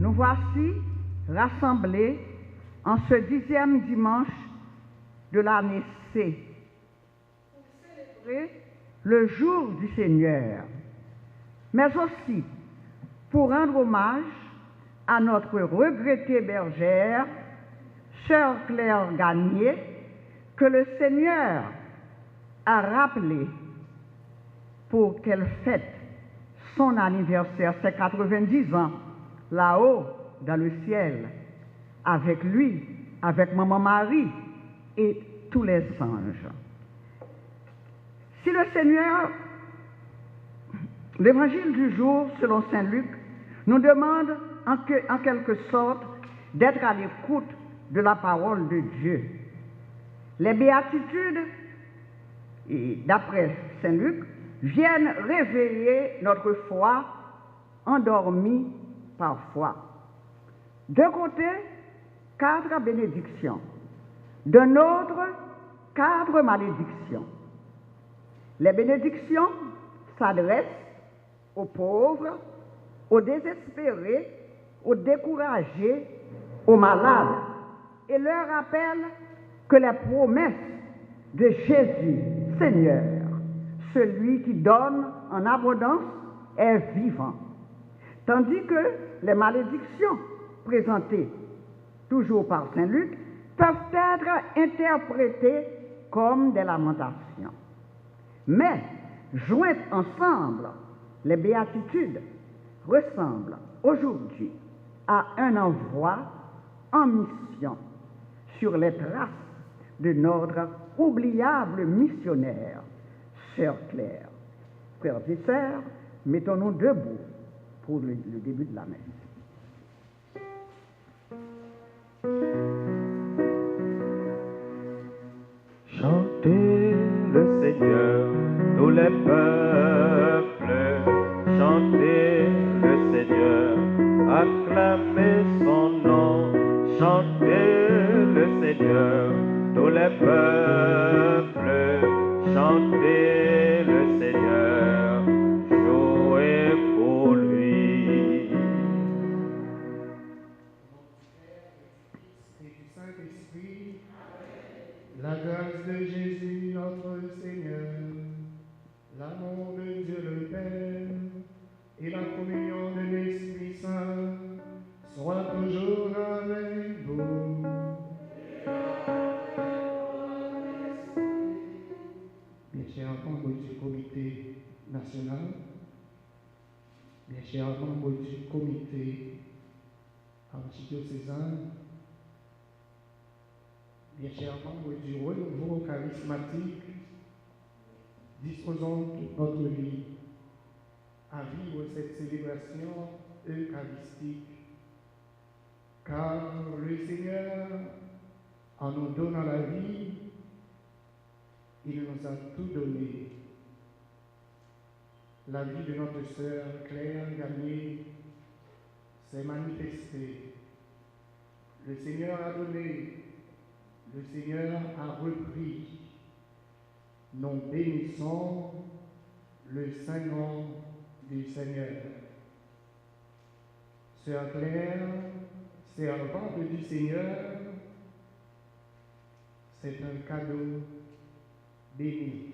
Nous voici rassemblés en ce 10e dimanche de l'année C pour célébrer le jour du Seigneur, mais aussi pour rendre hommage à notre regrettée bergère, Sœur Claire Gagné, que le Seigneur a rappelé pour qu'elle fête son anniversaire, ses 90 ans, là-haut, dans le ciel, avec lui, avec Maman Marie et tous les anges. Si le Seigneur, l'évangile du jour, selon Saint Luc, nous demande en quelque sorte d'être à l'écoute de la parole de Dieu. Les béatitudes, d'après Saint Luc, viennent réveiller notre foi endormie parfois. D'un côté, 4 bénédictions. D'un autre, 4 malédictions. Les bénédictions s'adressent aux pauvres, aux désespérés, aux découragés, aux malades, et leur rappellent que les promesses de Jésus, Seigneur, celui qui donne en abondance, est vivant. Tandis que les malédictions présentées toujours par Saint Luc peuvent être interprétées comme des lamentations. Mais, jointes ensemble, les béatitudes ressemblent aujourd'hui à un envoi en mission sur les traces de notre oubliable missionnaire, Sœur Claire. Frères et sœurs, mettons-nous debout pour le début de la messe. Chantez le Seigneur, tous les peuples, chantez le Seigneur, acclamez son nom, chantez le Seigneur, tous les peuples, chantez le Seigneur, jouez pour lui. Et du Saint-Esprit, la grâce de Jésus notre Seigneur, l'amour de Dieu le Père et la communion de l'Esprit Saint soient toujours avec vous. Bien chers membres du comité national, bien chers membres du comité archidiocésain, bien chers membres du renouveau charismatique, disposons toute notre vie à vivre cette célébration eucharistique, car le Seigneur, en nous donnant la vie, il nous a tout donné. La vie de notre sœur Claire Gagné s'est manifestée. Le Seigneur a donné, le Seigneur a repris. Nous bénissons le saint nom du Seigneur. Sœur Claire, servante du Seigneur, c'est un cadeau béni.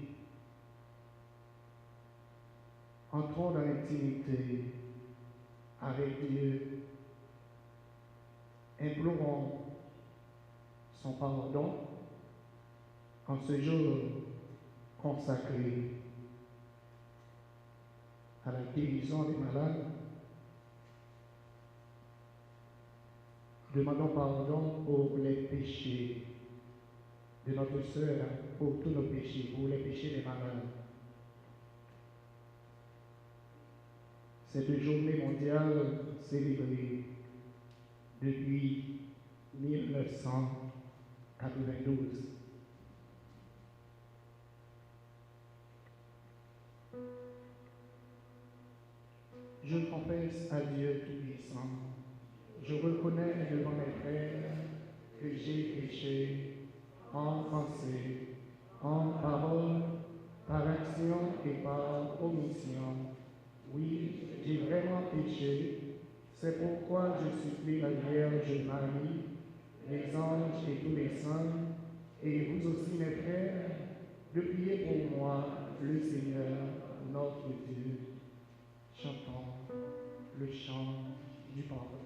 Entrons dans l'intimité avec Dieu. Implorons son pardon en ce jour consacré à la guérison des malades. Demandons pardon pour les péchés de notre sœur, pour tous nos péchés, pour les péchés des malades. Cette journée mondiale célébrée depuis 1992. Je confesse à Dieu Tout-Puissant, je reconnais devant mes frères que j'ai péché en pensée, en parole, par action et par omission. Oui, j'ai vraiment péché. C'est pourquoi je supplie la Vierge Marie, les anges et tous les saints, et vous aussi mes frères, de prier pour moi, le Seigneur, notre Dieu. Chantons le chant du pardon.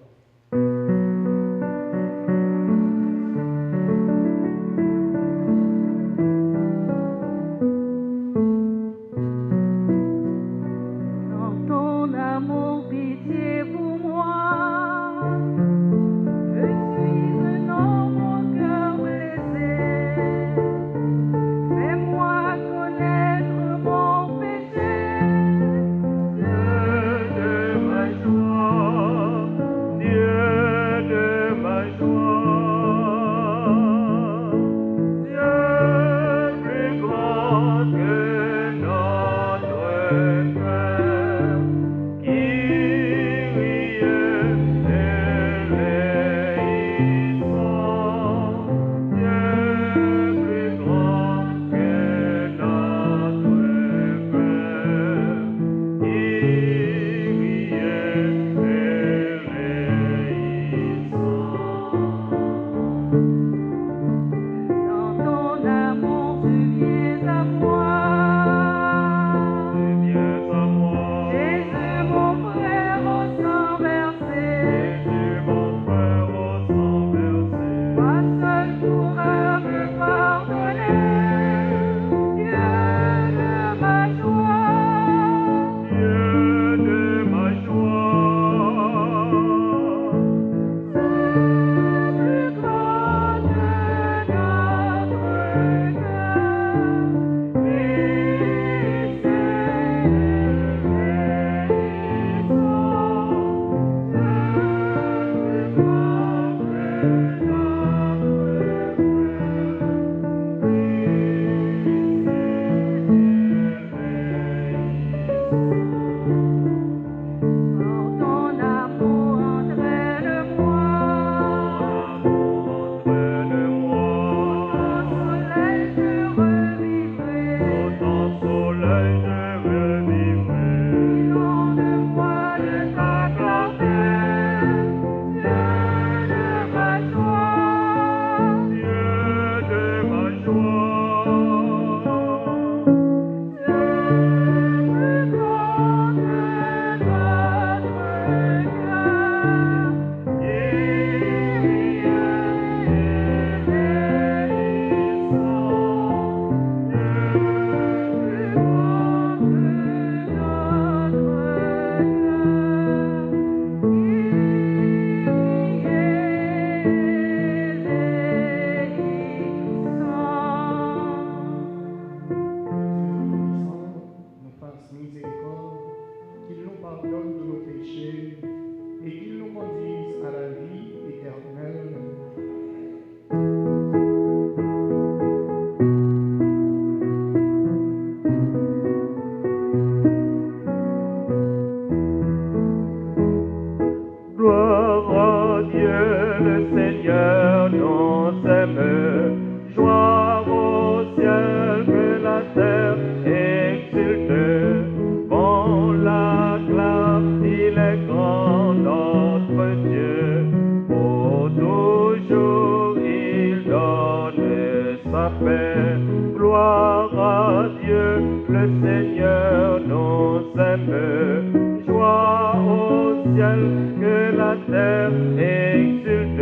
Que la terre exulte,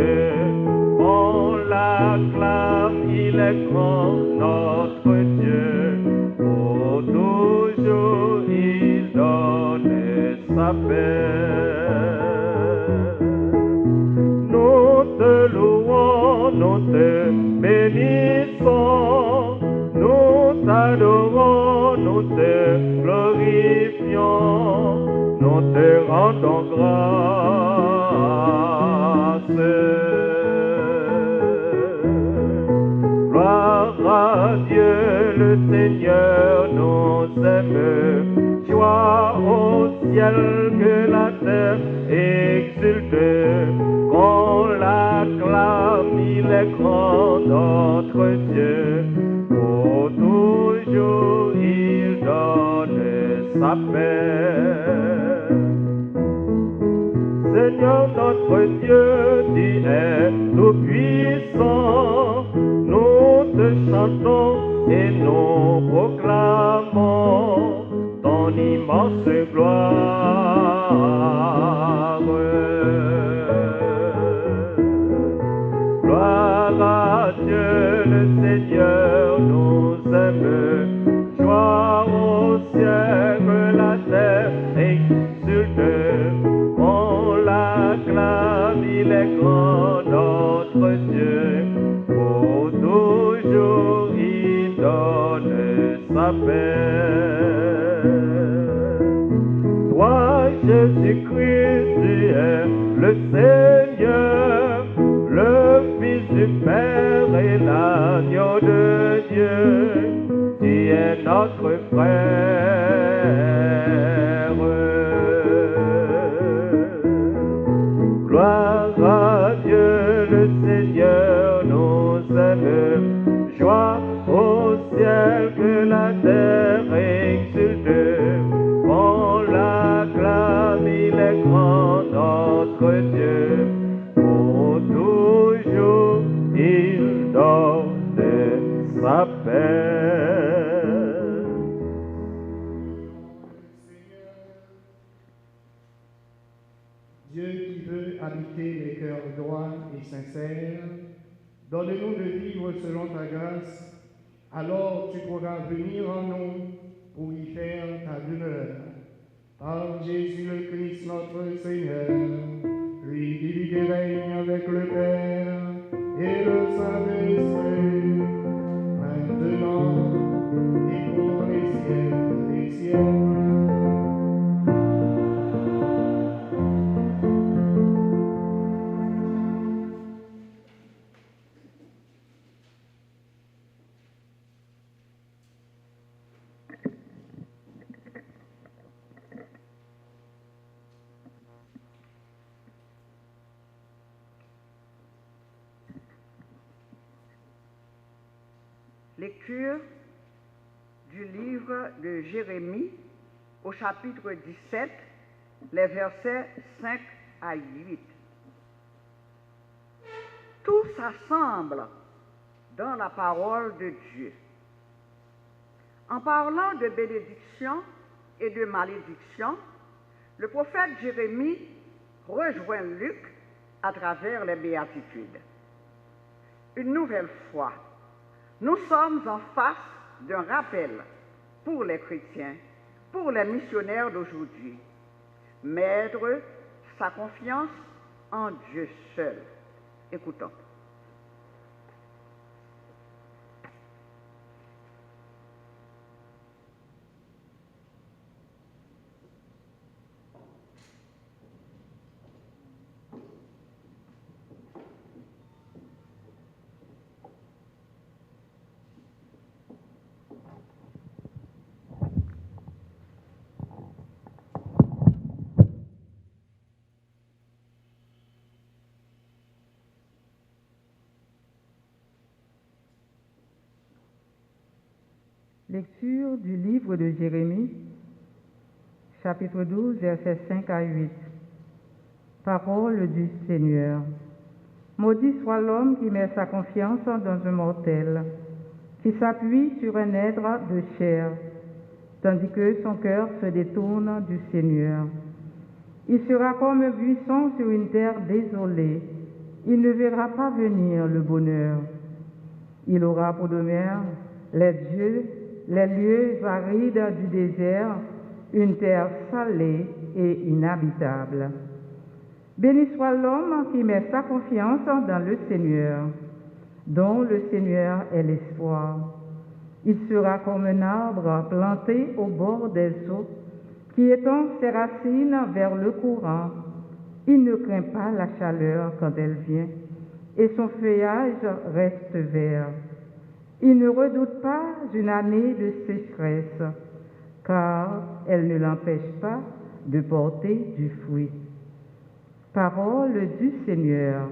on la l'acclame, il est grand, notre Dieu. Pour toujours, il donne sa paix. Nous te louons, nous te bénissons, nous t'adorons, nous te glorifions, nous te rendons grâce. Gloire à Dieu, le Seigneur nous aime. Joie au ciel que la terre exulte. Qu'on l'acclame, il est grand notre Dieu. Pour toujours il donne sa paix. Seigneur notre Dieu, tu es tout puissant. Nous te chantons et nous proclamons ton immense gloire. Gloire à Dieu, le Seigneur nous aime. Joie au ciel que la terre exulte. On l'acclame, il est grand notre Dieu. Pour toujours il donne sa paix. Toi, Jésus-Christ, tu es le Seigneur, le Fils du Père et l'agneau de Dieu. Tu es notre frère. Gloire à Dieu, le Seigneur nous aime. Joie au ciel que la terre exulte. On l'acclame, il est grand notre Dieu. Pour toujours il donne sa paix. Dieu qui veut habiter les cœurs droits et sincères, donne-nous de vivre selon ta grâce, alors tu pourras venir en nous pour y faire ta demeure. Par Jésus le Christ notre Seigneur, lui qui vit et règne avec le Père et le Saint-Esprit, maintenant et pour les siècles des siècles. Lecture du livre de Jérémie au chapitre 17, les versets 5 à 8. Tout s'assemble dans la parole de Dieu. En parlant de bénédiction et de malédiction, le prophète Jérémie rejoint Luc à travers les béatitudes. Une nouvelle fois, nous sommes en face d'un rappel pour les chrétiens, pour les missionnaires d'aujourd'hui. Mettre sa confiance en Dieu seul. Écoutons. Lecture du livre de Jérémie, chapitre 12, versets 5 à 8. Parole du Seigneur. Maudit soit l'homme qui met sa confiance dans un mortel, qui s'appuie sur un être de chair, tandis que son cœur se détourne du Seigneur. Il sera comme un buisson sur une terre désolée. Il ne verra pas venir le bonheur. Il aura pour demeure les lieux arides du désert, une terre salée et inhabitable. Béni soit l'homme qui met sa confiance dans le Seigneur, dont le Seigneur est l'espoir. Il sera comme un arbre planté au bord des eaux, qui étend ses racines vers le courant. Il ne craint pas la chaleur quand elle vient, et son feuillage reste vert. Il ne redoute pas une année de sécheresse, car elle ne l'empêche pas de porter du fruit. Parole du Seigneur.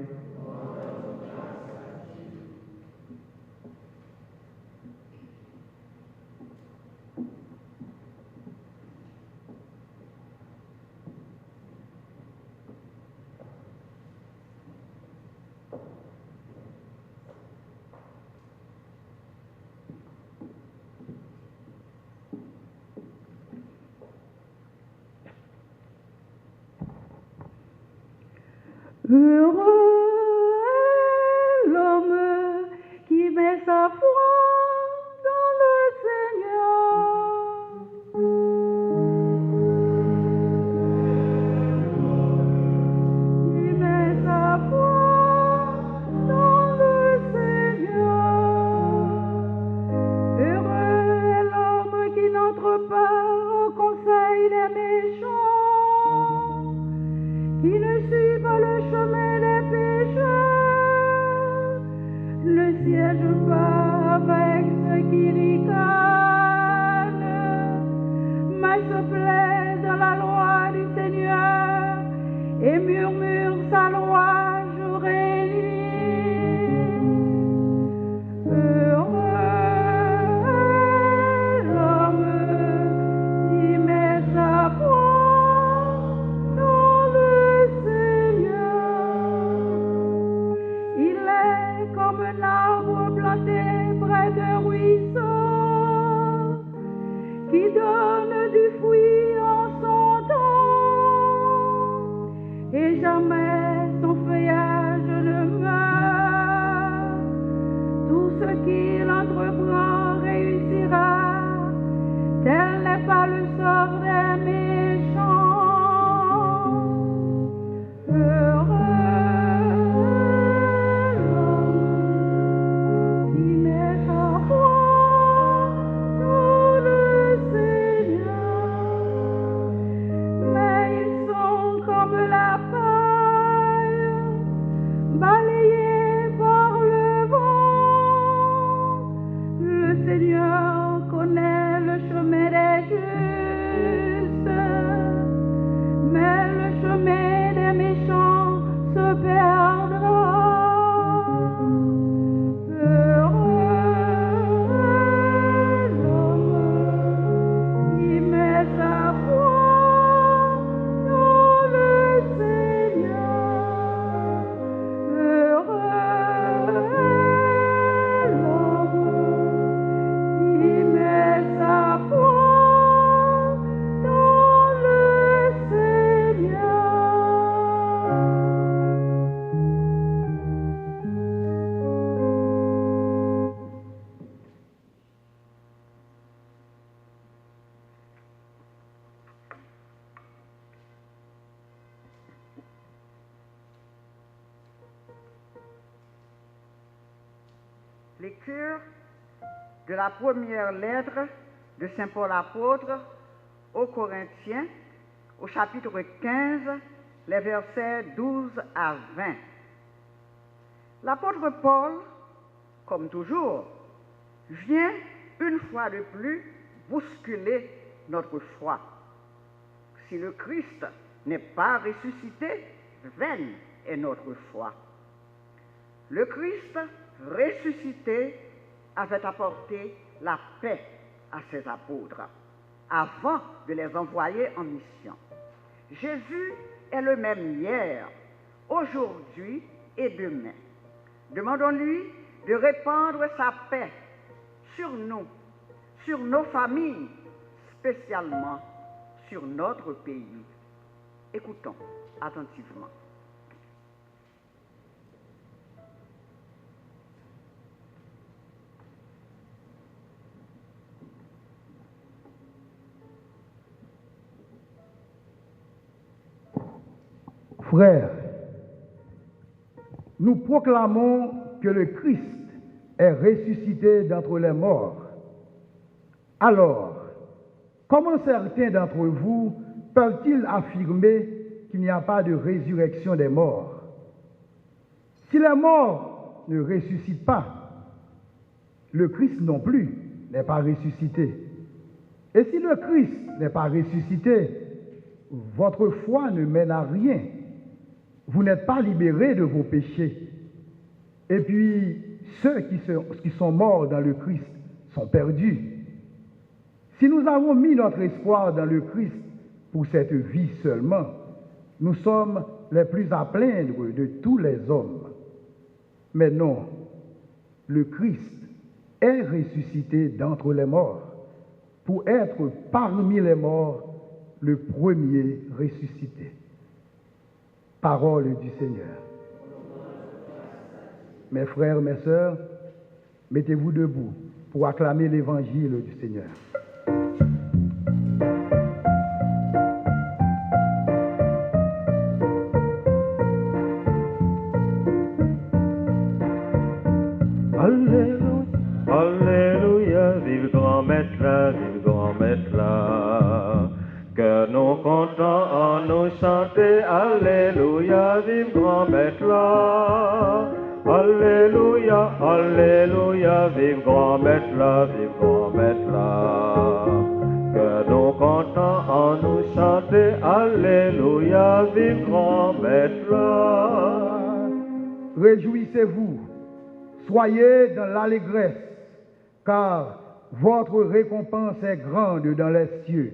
Heureux est l'homme qui met sa foi dans le Seigneur. Qui met sa foi dans le Seigneur. Heureux est l'homme qui n'entre pas au conseil des méchants, qui ne suit pas le chemin des pécheurs, ne siège pas avec ceux qui ricanent, mais se plaît dans la loi du Seigneur et murmure sa loi jour et nuit. Heureux est l'homme qui met sa foi dans le Seigneur. Il est comme un arbre planté près d'un ruisseau, qui donne du fruit en son temps, et jamais son feuillage ne meurt. Tout ce qu'il entreprend réussira, tel n'est pas le sort des méchants. Heureux l'homme qui met sa foi dans le Seigneur. Mais ils sont comme la paille, balayée par le vent. Le Seigneur connaît le chemin des justes, mais le chemin des méchants se perdra. Heureux l'homme qui met sa foi dans le Seigneur. Heureux l'homme qui met sa foi dans le Seigneur. Lecture de la première lettre de Saint Paul apôtre aux Corinthiens, au chapitre 15, les versets 12 à 20. L'apôtre Paul, comme toujours, vient une fois de plus bousculer notre foi. Si le Christ n'est pas ressuscité, vaine est notre foi. Le Christ ressuscité avait apporté la paix à ses apôtres avant de les envoyer en mission. Jésus est le même hier, aujourd'hui et demain. Demandons-lui de répandre sa paix sur nous, sur nos familles, spécialement sur notre pays. Écoutons attentivement. Frères, nous proclamons que le Christ est ressuscité d'entre les morts. Alors, comment certains d'entre vous peuvent-ils affirmer qu'il n'y a pas de résurrection des morts? Si les morts ne ressuscitent pas, le Christ non plus n'est pas ressuscité. Et si le Christ n'est pas ressuscité, votre foi ne mène à rien. Vous n'êtes pas libérés de vos péchés. Et puis, ceux qui sont morts dans le Christ sont perdus. Si nous avons mis notre espoir dans le Christ pour cette vie seulement, nous sommes les plus à plaindre de tous les hommes. Mais non, le Christ est ressuscité d'entre les morts pour être parmi les morts le premier ressuscité. Parole du Seigneur. Mes frères, mes sœurs, mettez-vous debout pour acclamer l'évangile du Seigneur. Alléluia, vive grand maître là, vive grand maître là. Que nous comptons en nous chanter, Alléluia, vive grand maître là. Alléluia, Alléluia, vive grand maître là, vive grand maître là. Que nous comptons en nous chanter, Alléluia, vive grand maître là. Réjouissez-vous, soyez dans l'allégresse, car votre récompense est grande dans les cieux.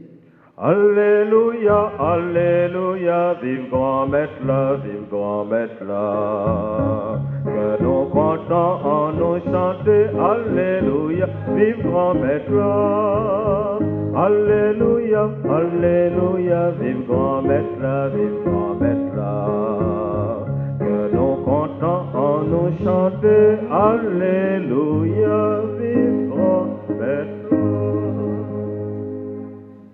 Alléluia, Alléluia, vive grand maître là, vive grand maître là. Que nous comptons en nous chanter, Alléluia, vive grand maître là. Alléluia, Alléluia, vive grand maître là, vive grand maître là. Que nous comptons en nous chanter, Alléluia, vive grand maître là.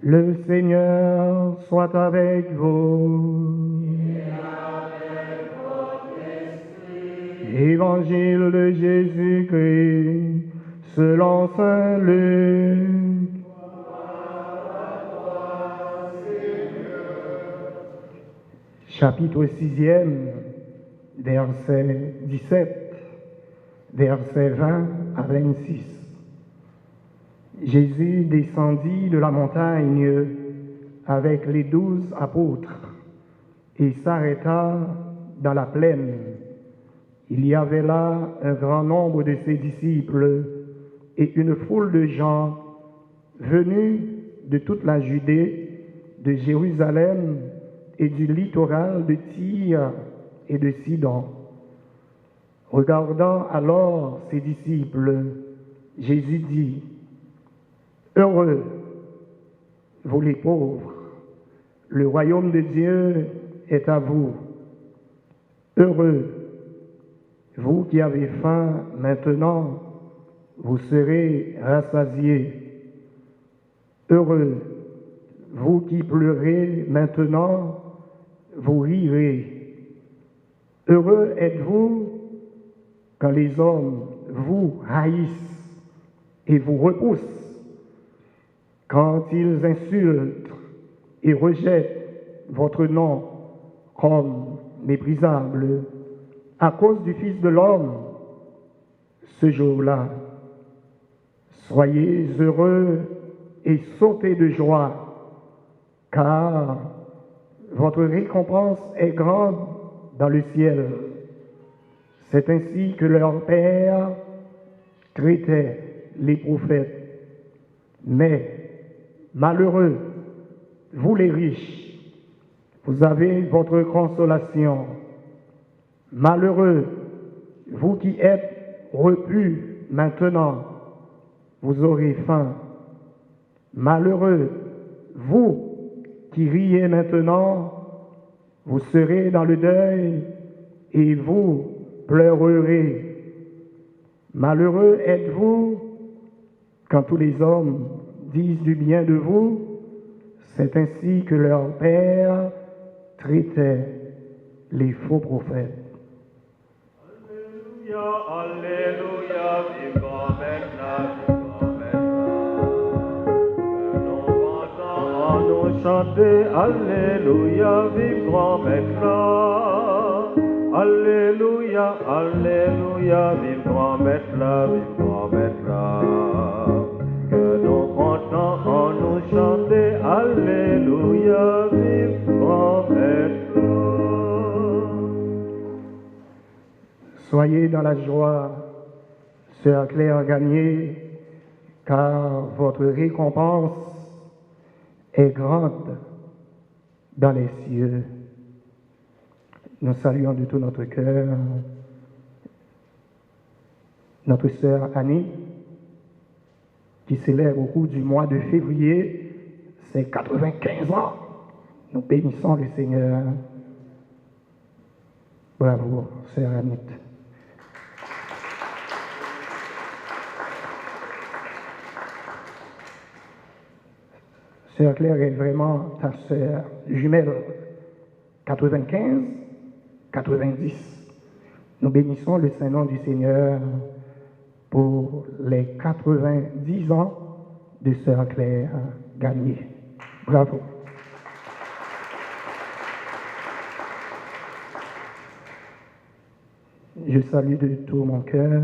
Le Seigneur soit avec vous. Évangile de Jésus-Christ selon saint Luc. Chapitre 6e, verset 17, verset 20 à 26. Jésus descendit de la montagne avec les 12 apôtres et s'arrêta dans la plaine. Il y avait là un grand nombre de ses disciples et une foule de gens venus de toute la Judée, de Jérusalem et du littoral de Tyr et de Sidon. Regardant alors ses disciples, Jésus dit: Heureux, vous les pauvres, le royaume de Dieu est à vous. Heureux, vous qui avez faim maintenant, vous serez rassasiés. Heureux, vous qui pleurez maintenant, vous rirez. Heureux êtes-vous quand les hommes vous haïssent et vous repoussent, quand ils insultent et rejettent votre nom comme méprisable à cause du Fils de l'homme. Ce jour-là, soyez heureux et sautez de joie, car votre récompense est grande dans le ciel. C'est ainsi que leur Père traitait les prophètes. Mais malheureux, vous les riches, vous avez votre consolation. Malheureux, vous qui êtes repus maintenant, vous aurez faim. Malheureux, vous qui riez maintenant, vous serez dans le deuil et vous pleurerez. Malheureux êtes-vous quand tous les hommes disent du bien de vous, c'est ainsi que leur Père traitait les faux prophètes. Alléluia, Alléluia, vive grand-mère là, vive grand-mère là. Que nos chantants nous chanter, Alléluia, vive grand-mère là. Alléluia, Alléluia, vive grand-mère là, vive grand-mère là. Que nos chantants en nous chanter, Alléluia, vive grand-mère là. Soyez dans la joie, sœur Claire Gagné, car votre récompense est grande dans les cieux. Nous saluons de tout notre cœur notre sœur Annie, qui célèbre au cours du mois de février ses 95 ans. Nous bénissons le Seigneur. Bravo, sœur Annie. Sœur Claire est vraiment ta sœur jumelle. 95, 90. Nous bénissons le Saint-Nom du Seigneur pour les 90 ans de sœur Claire Gagné. Bravo. Je salue de tout mon cœur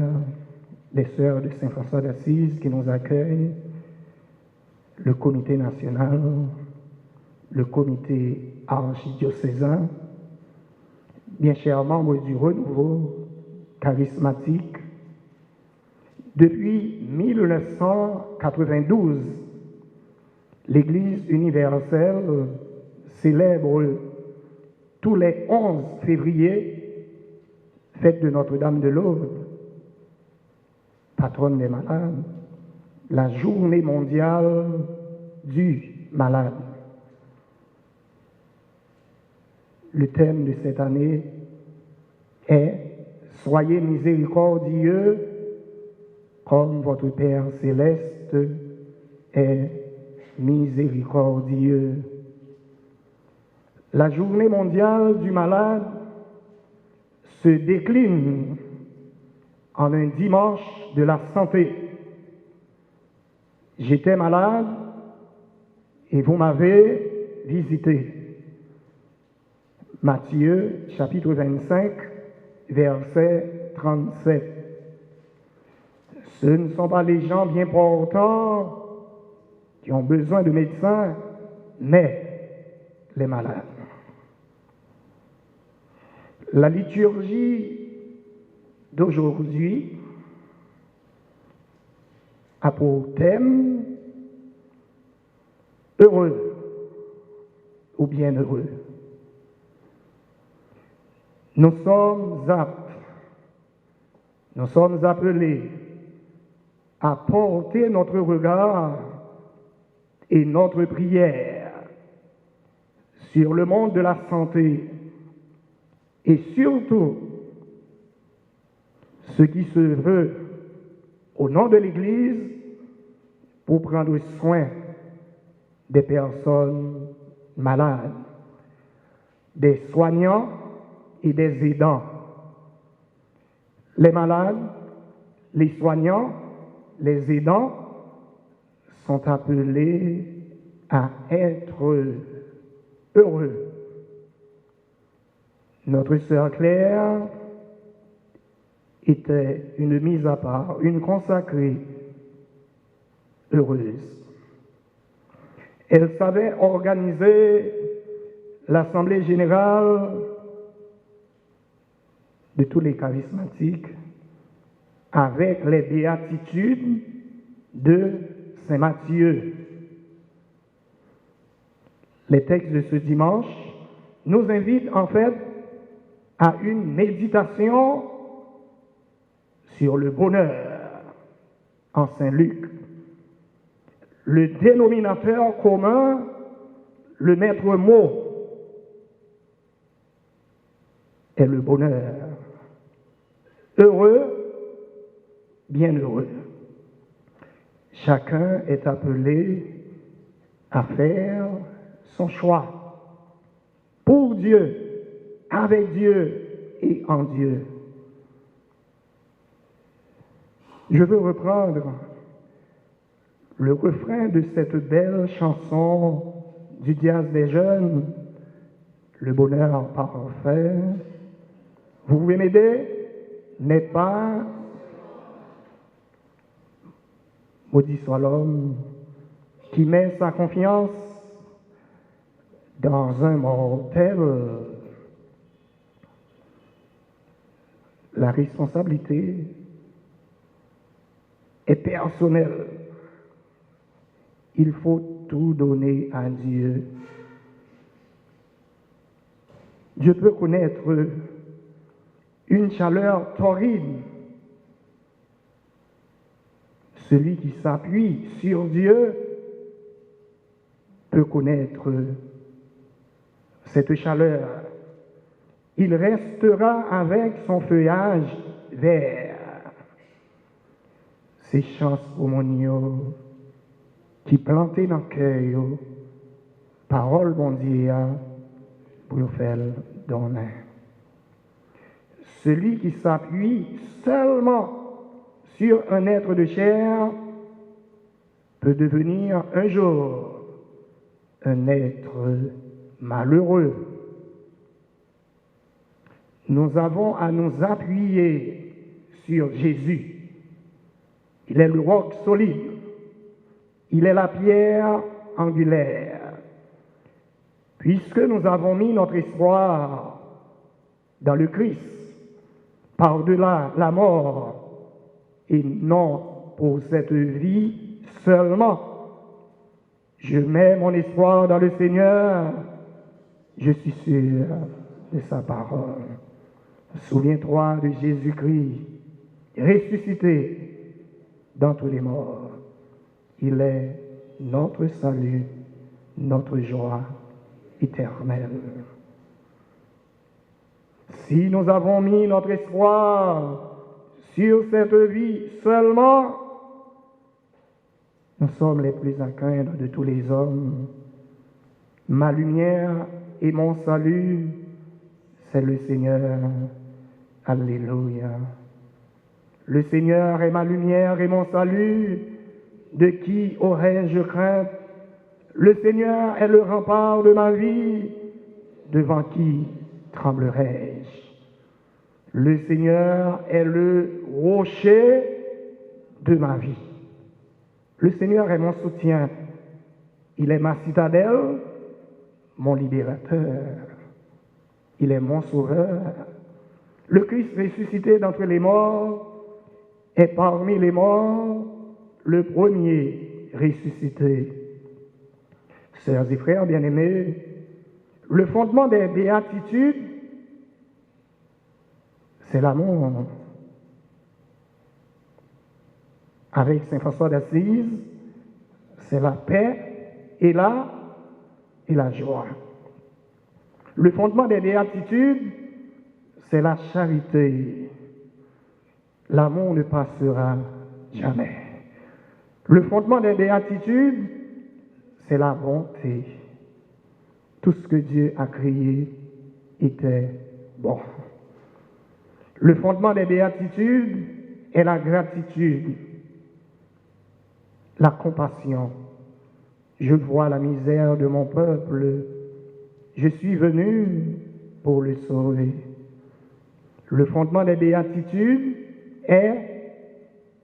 les sœurs de Saint-François d'Assise qui nous accueillent, le comité national, le comité archidiocésain, bien chers membres du renouveau charismatique. Depuis 1992, l'Église universelle célèbre tous les 11 février, fête de Notre-Dame de Lourdes, patronne des malades, la journée mondiale du malade. Le thème de cette année est « Soyez miséricordieux comme votre Père céleste est miséricordieux ». La journée mondiale du malade se décline en un dimanche de la santé. J'étais malade et vous m'avez visité. Matthieu, chapitre 25, verset 37. Ce ne sont pas les gens bien portants qui ont besoin de médecins, mais les malades. La liturgie d'aujourd'hui a pour thème heureux ou bienheureux. Nous sommes appelés à porter notre regard et notre prière sur le monde de la santé et surtout ce qui se veut au nom de l'Église pour prendre soin des personnes malades, des soignants et des aidants. Les malades, les soignants, les aidants sont appelés à être heureux. Notre sœur Claire était une mise à part, une consacrée heureuse. Elle savait organiser l'Assemblée générale de tous les charismatiques avec les béatitudes de Saint Matthieu. Les textes de ce dimanche nous invitent en fait à une méditation sur le bonheur en Saint Luc. Le dénominateur commun, le maître mot, est le bonheur. Heureux, bienheureux. Chacun est appelé à faire son choix pour Dieu, avec Dieu et en Dieu. Je veux reprendre le refrain de cette belle chanson du Diaz des Jeunes, Le bonheur parfait. Vous pouvez m'aider? N'est pas maudit soit l'homme qui met sa confiance dans un mortel. La responsabilité est personnelle. Il faut tout donner à Dieu. Dieu peut connaître une chaleur torride. Celui qui s'appuie sur Dieu peut connaître cette chaleur. Il restera avec son feuillage vert. Ces champs aumôniaux qui plantés dans le cœur, parole bon Dieu, pour faire donner. Celui qui s'appuie seulement sur un être de chair peut devenir un jour un être malheureux. Nous avons à nous appuyer sur Jésus. Il est le roc solide. Il est la pierre angulaire. Puisque nous avons mis notre espoir dans le Christ, par-delà la mort, et non pour cette vie seulement, je mets mon espoir dans le Seigneur, je suis sûr de sa parole. Souviens-toi de Jésus-Christ, ressuscité d'entre les morts. Il est notre salut, notre joie éternelle. Si nous avons mis notre espoir sur cette vie seulement, nous sommes les plus à craindre de tous les hommes. Ma lumière et mon salut, c'est le Seigneur. Alléluia. Le Seigneur est ma lumière et mon salut. De qui aurais-je crainte? Le Seigneur est le rempart de ma vie. Devant qui tremblerais-je? Le Seigneur est le rocher de ma vie. Le Seigneur est mon soutien. Il est ma citadelle, mon libérateur. Il est mon sauveur. Le Christ ressuscité d'entre les morts est parmi les morts le premier ressuscité. Sœurs et frères bien-aimés, le fondement des béatitudes, c'est l'amour. Avec saint François d'Assise, c'est la paix et la joie. Le fondement des béatitudes, c'est la charité. L'amour ne passera jamais. Le fondement des béatitudes, c'est la bonté. Tout ce que Dieu a créé était bon. Le fondement des béatitudes est la gratitude, la compassion. Je vois la misère de mon peuple. Je suis venu pour le sauver. Le fondement des béatitudes est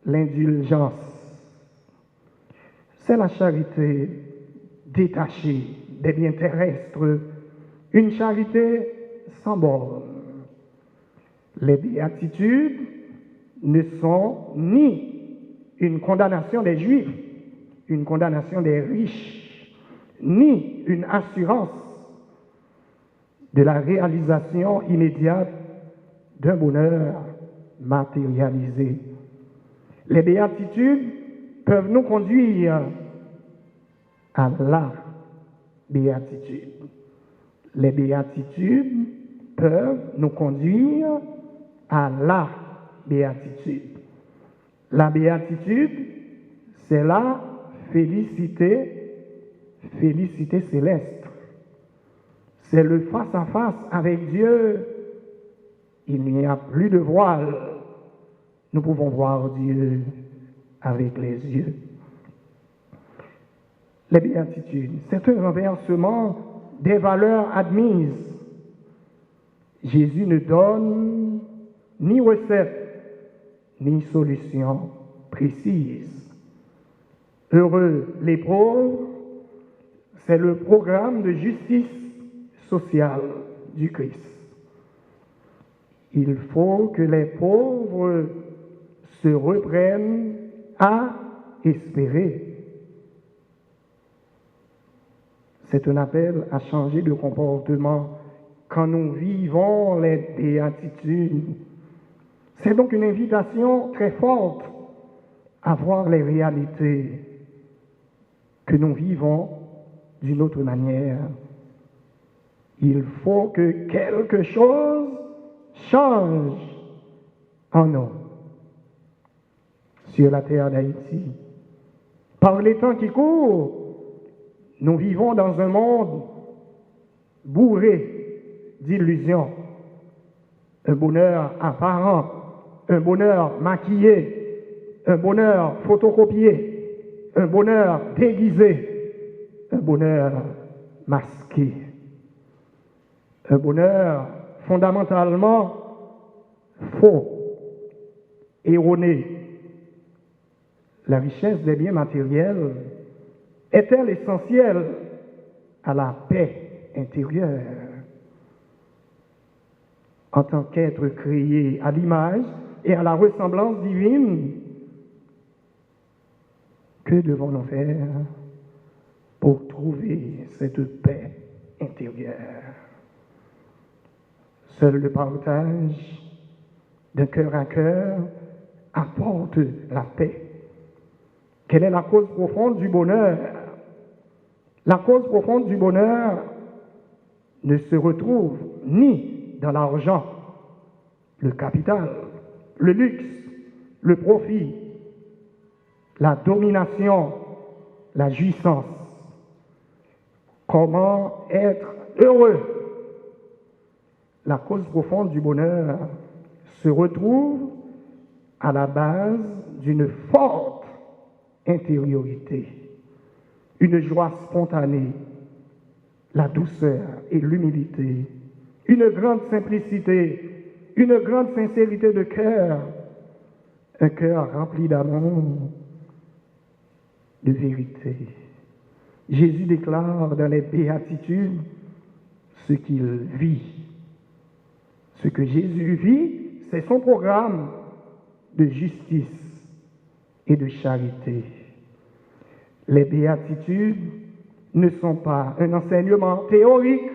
l'indulgence. C'est la charité détachée des biens terrestres, une charité sans borne. Les béatitudes ne sont ni une condamnation des Juifs, une condamnation des riches, ni une assurance de la réalisation immédiate d'un bonheur matérialisé. Les béatitudes peuvent nous conduire à la béatitude. Les béatitudes peuvent nous conduire à la béatitude. La béatitude, c'est la félicité céleste. C'est le face-à-face avec Dieu il n'y a plus de voile. Nous pouvons voir Dieu avec les yeux. Les béatitudes, c'est un renversement des valeurs admises. Jésus ne donne ni recette, ni solution précise. Heureux les pauvres, c'est le programme de justice sociale du Christ. Il faut que les pauvres se reprennent à espérer. C'est un appel à changer de comportement quand nous vivons les béatitudes. C'est donc une invitation très forte à voir les réalités que nous vivons d'une autre manière. Il faut que quelque chose change en nous sur la terre d'Haïti. Par les temps qui courent, nous vivons dans un monde bourré d'illusions, un bonheur apparent, un bonheur maquillé, un bonheur photocopié, un bonheur déguisé, un bonheur masqué, un bonheur fondamentalement faux, erroné. La richesse des biens matériels est-elle essentielle à la paix intérieure? En tant qu'être créé à l'image et à la ressemblance divine, que devons-nous faire pour trouver cette paix intérieure? Seul le partage de cœur à cœur apporte la paix. Quelle est la cause profonde du bonheur? La cause profonde du bonheur ne se retrouve ni dans l'argent, le capital, le luxe, le profit, la domination, la jouissance. Comment être heureux? La cause profonde du bonheur se retrouve à la base d'une forte intériorité, une joie spontanée, la douceur et l'humilité, une grande simplicité, une grande sincérité de cœur, un cœur rempli d'amour, de vérité. Jésus déclare dans les béatitudes ce qu'il vit. Ce que Jésus vit, c'est son programme de justice et de charité. Les béatitudes ne sont pas un enseignement théorique,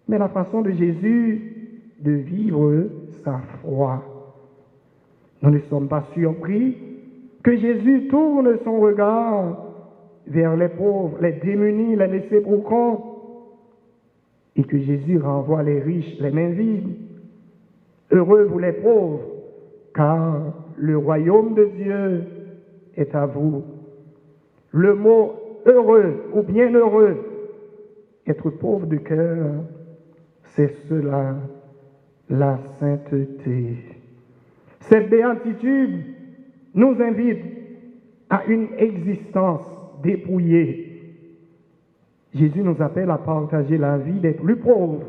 mais la façon de Jésus de vivre sa foi. Nous ne sommes pas surpris que Jésus tourne son regard vers les pauvres, les démunis, les laissés pour compte, et que Jésus renvoie les riches les mains vides. Heureux vous les pauvres, car le royaume de Dieu est à vous. Le mot heureux ou bienheureux, être pauvre de cœur, c'est cela, la sainteté. Cette béatitude nous invite à une existence dépouillée. Jésus nous appelle à partager la vie des plus pauvres.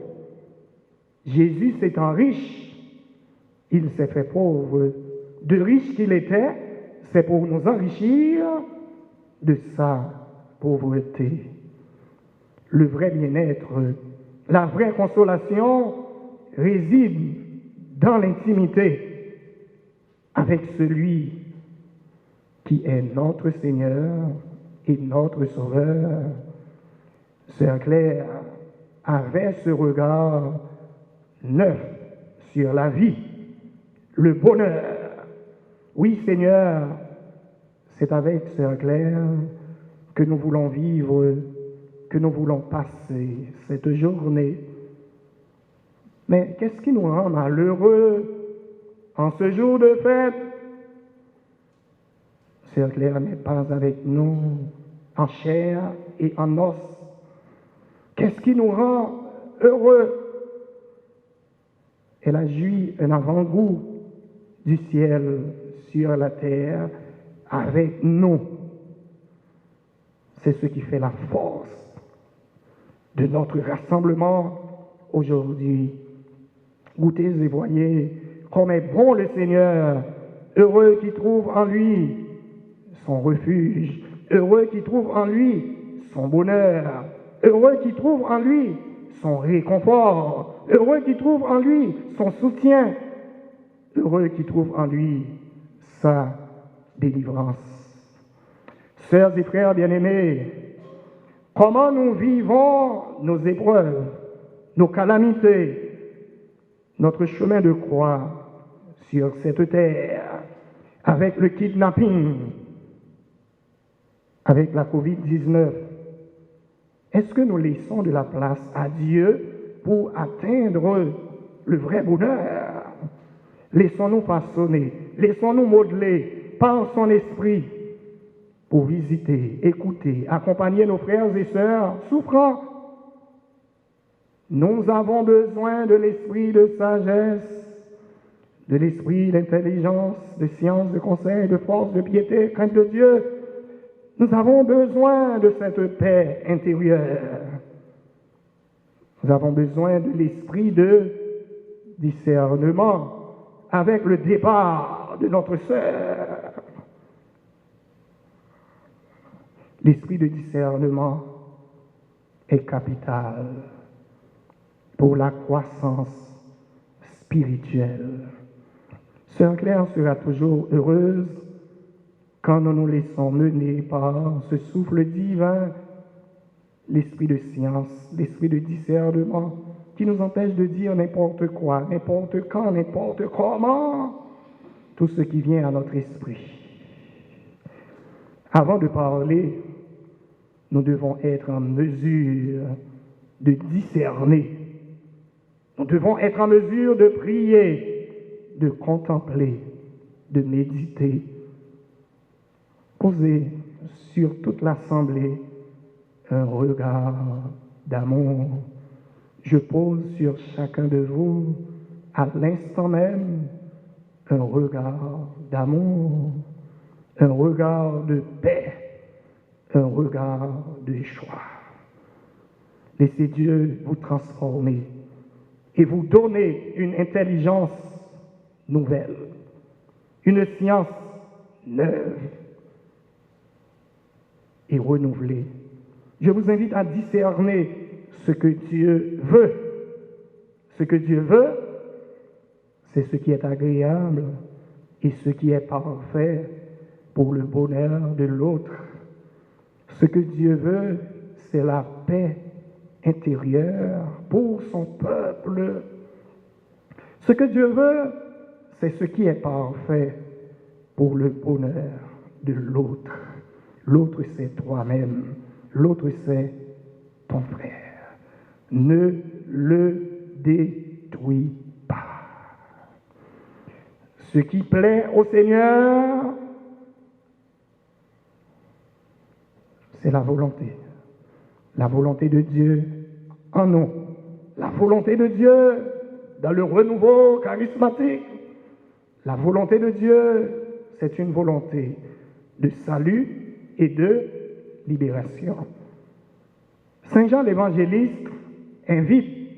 Jésus s'étant riche, il s'est fait pauvre. De riche qu'il était, c'est pour nous enrichir de sa pauvreté. Le vrai bien-être, la vraie consolation réside dans l'intimité avec celui qui est notre Seigneur et notre Sauveur. Sœur Claire avait ce regard neuf sur la vie, le bonheur. Oui, Seigneur, c'est avec Sœur Claire que nous voulons vivre, que nous voulons passer cette journée. Mais qu'est-ce qui nous rend malheureux en ce jour de fête? Sœur Claire n'est pas avec nous en chair et en os. Qu'est-ce qui nous rend heureux? Elle a joui un avant-goût du ciel sur la terre avec nous. C'est ce qui fait la force de notre rassemblement aujourd'hui. Goûtez et voyez comme est bon le Seigneur, heureux qui trouve en lui son refuge, heureux qui trouve en lui son bonheur, heureux qui trouve en lui son réconfort, heureux qui trouve en lui son soutien, heureux qui trouve en lui sa délivrance. Sœurs et frères bien-aimés, comment nous vivons nos épreuves, nos calamités, notre chemin de croix sur cette terre, avec le kidnapping, avec la Covid-19, est-ce que nous laissons de la place à Dieu pour atteindre le vrai bonheur? Laissons-nous façonner, laissons-nous modeler par son esprit pour visiter, écouter, accompagner nos frères et sœurs souffrants. Nous avons besoin de l'esprit de sagesse, de l'esprit d'intelligence, de science, de conseil, de force, de piété, crainte de Dieu. Nous avons besoin de cette paix intérieure. Nous avons besoin de l'esprit de discernement avec le départ de notre sœur. L'esprit de discernement est capital pour la croissance spirituelle. Sœur Claire sera toujours heureuse quand nous nous laissons mener par ce souffle divin, l'esprit de science, l'esprit de discernement, qui nous empêche de dire n'importe quoi, n'importe quand, n'importe comment, tout ce qui vient à notre esprit. Avant de parler, nous devons être en mesure de discerner. Nous devons être en mesure de prier, de contempler, de méditer. Posez sur toute l'assemblée un regard d'amour. Je pose sur chacun de vous, à l'instant même, un regard d'amour, un regard de paix, un regard de joie. Laissez Dieu vous transformer et vous donner une intelligence nouvelle, une science neuve et renouvelée. Je vous invite à discerner ce que Dieu veut. Ce que Dieu veut, c'est ce qui est agréable et ce qui est parfait pour le bonheur de l'autre. Ce que Dieu veut, c'est la paix intérieure pour son peuple. Ce que Dieu veut, c'est ce qui est parfait pour le bonheur de l'autre. L'autre, c'est toi-même. L'autre, c'est ton frère. Ne le détruis pas. Ce qui plaît au Seigneur, c'est la volonté. La volonté de Dieu en nous. La volonté de Dieu dans le renouveau charismatique. La volonté de Dieu, c'est une volonté de salut et de libération. Saint Jean l'évangéliste invite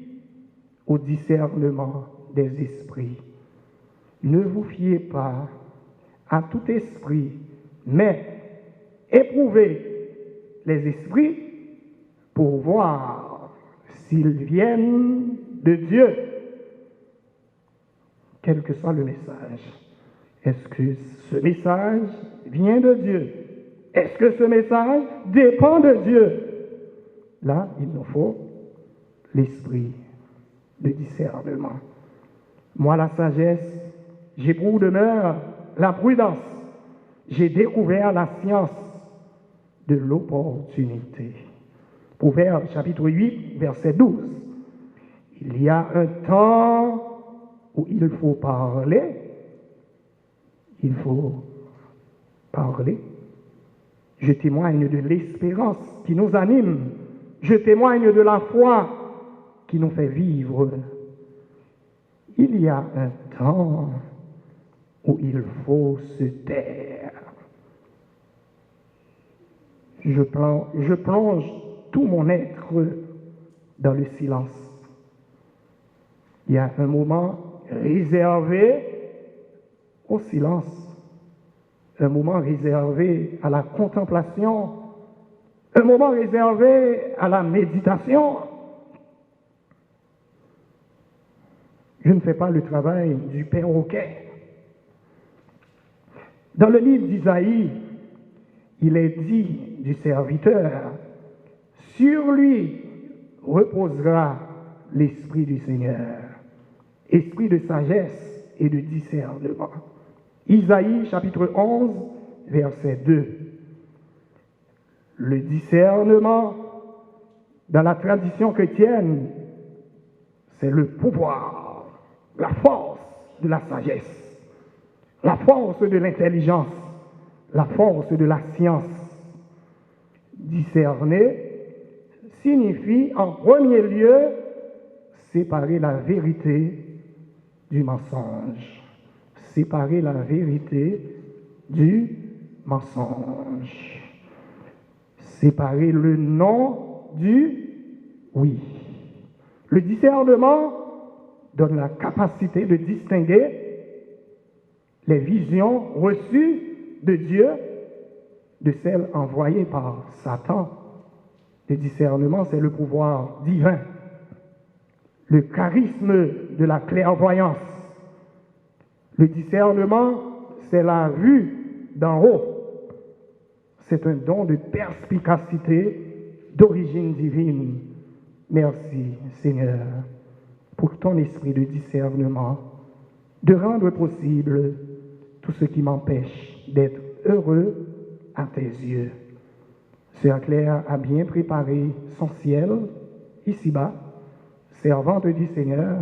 au discernement des esprits. Ne vous fiez pas à tout esprit, mais éprouvez les esprits pour voir s'ils viennent de Dieu, quel que soit le message. Est-ce que ce message vient de Dieu? Est-ce que ce message dépend de Dieu? Là, il nous faut l'esprit de discernement. Moi, la sagesse, j'ai pour demeure la prudence. J'ai découvert la science de l'opportunité. Proverbe chapitre 8, verset 12. Il y a un temps où il faut parler. Il faut parler. Je témoigne de l'espérance qui nous anime. Je témoigne de la foi qui nous fait vivre. Il y a un temps où il faut se taire. Je plonge tout mon être dans le silence. Il y a un moment réservé au silence, un moment réservé à la contemplation, un moment réservé à la méditation. Je ne fais pas le travail du perroquet. Dans le livre d'Isaïe, il est dit du serviteur, sur lui reposera l'Esprit du Seigneur, esprit de sagesse et de discernement. Isaïe chapitre 11, verset 2. Le discernement, dans la tradition chrétienne, c'est le pouvoir, la force de la sagesse, la force de l'intelligence, la force de la science. Discerner signifie en premier lieu séparer la vérité du mensonge. Séparer la vérité du mensonge. Séparer le non du oui. Le discernement donne la capacité de distinguer les visions reçues de Dieu de celles envoyées par Satan. Le discernement, c'est le pouvoir divin, le charisme de la clairvoyance. Le discernement, c'est la vue d'en haut. C'est un don de perspicacité d'origine divine. Merci, Seigneur, pour ton esprit de discernement, de rendre possible tout ce qui m'empêche d'être heureux à tes yeux. Sœur Claire a bien préparé son ciel ici-bas, servante du Seigneur.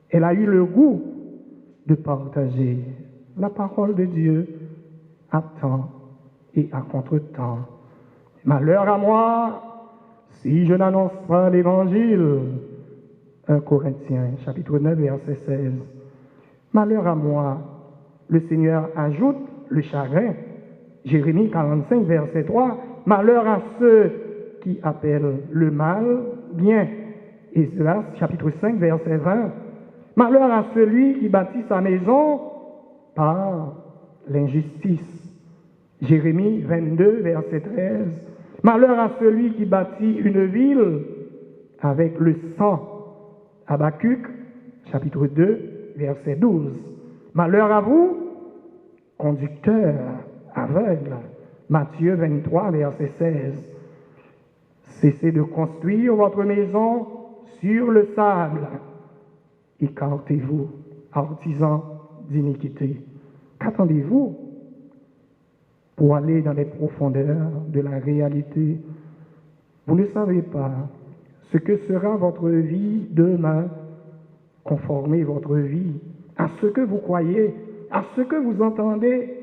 Elle a eu le goût de partager la parole de Dieu à temps et à contre-temps. Malheur à moi si je n'annonce pas l'évangile. 1 Corinthiens chapitre 9 verset 16. Malheur à moi, le Seigneur ajoute le chagrin. Jérémie 45 verset 3. Malheur à ceux qui appellent le mal bien. Esdras chapitre 5 verset 20. Malheur à celui qui bâtit sa maison par l'injustice. Jérémie 22 verset 13. Malheur à celui qui bâtit une ville avec le sang. Habakkuk chapitre 2 verset 12. Malheur à vous, conducteurs aveugles. Matthieu 23 verset 16. Cessez de construire votre maison sur le sable. Écartez-vous, artisans d'iniquité. Qu'attendez-vous pour aller dans les profondeurs de la réalité? Vous ne savez pas ce que sera votre vie demain. Conformez votre vie à ce que vous croyez, à ce que vous entendez,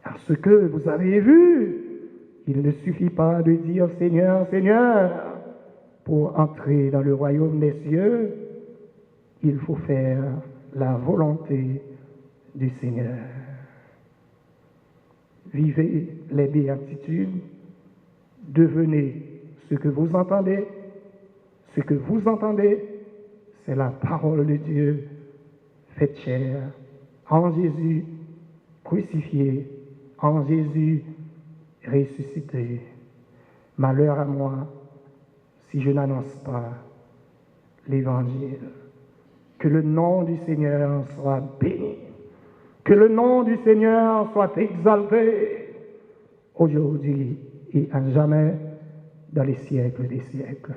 à ce que vous avez vu. Il ne suffit pas de dire Seigneur, Seigneur pour entrer dans le royaume des cieux. Il faut faire la volonté du Seigneur. Vivez les béatitudes, devenez ce que vous entendez. Ce que vous entendez, c'est la parole de Dieu faite chair en Jésus crucifié, en Jésus ressuscité. Malheur à moi si je n'annonce pas l'Évangile. Que le nom du Seigneur soit béni. Que le nom du Seigneur soit exalté aujourd'hui et à jamais dans les siècles des siècles.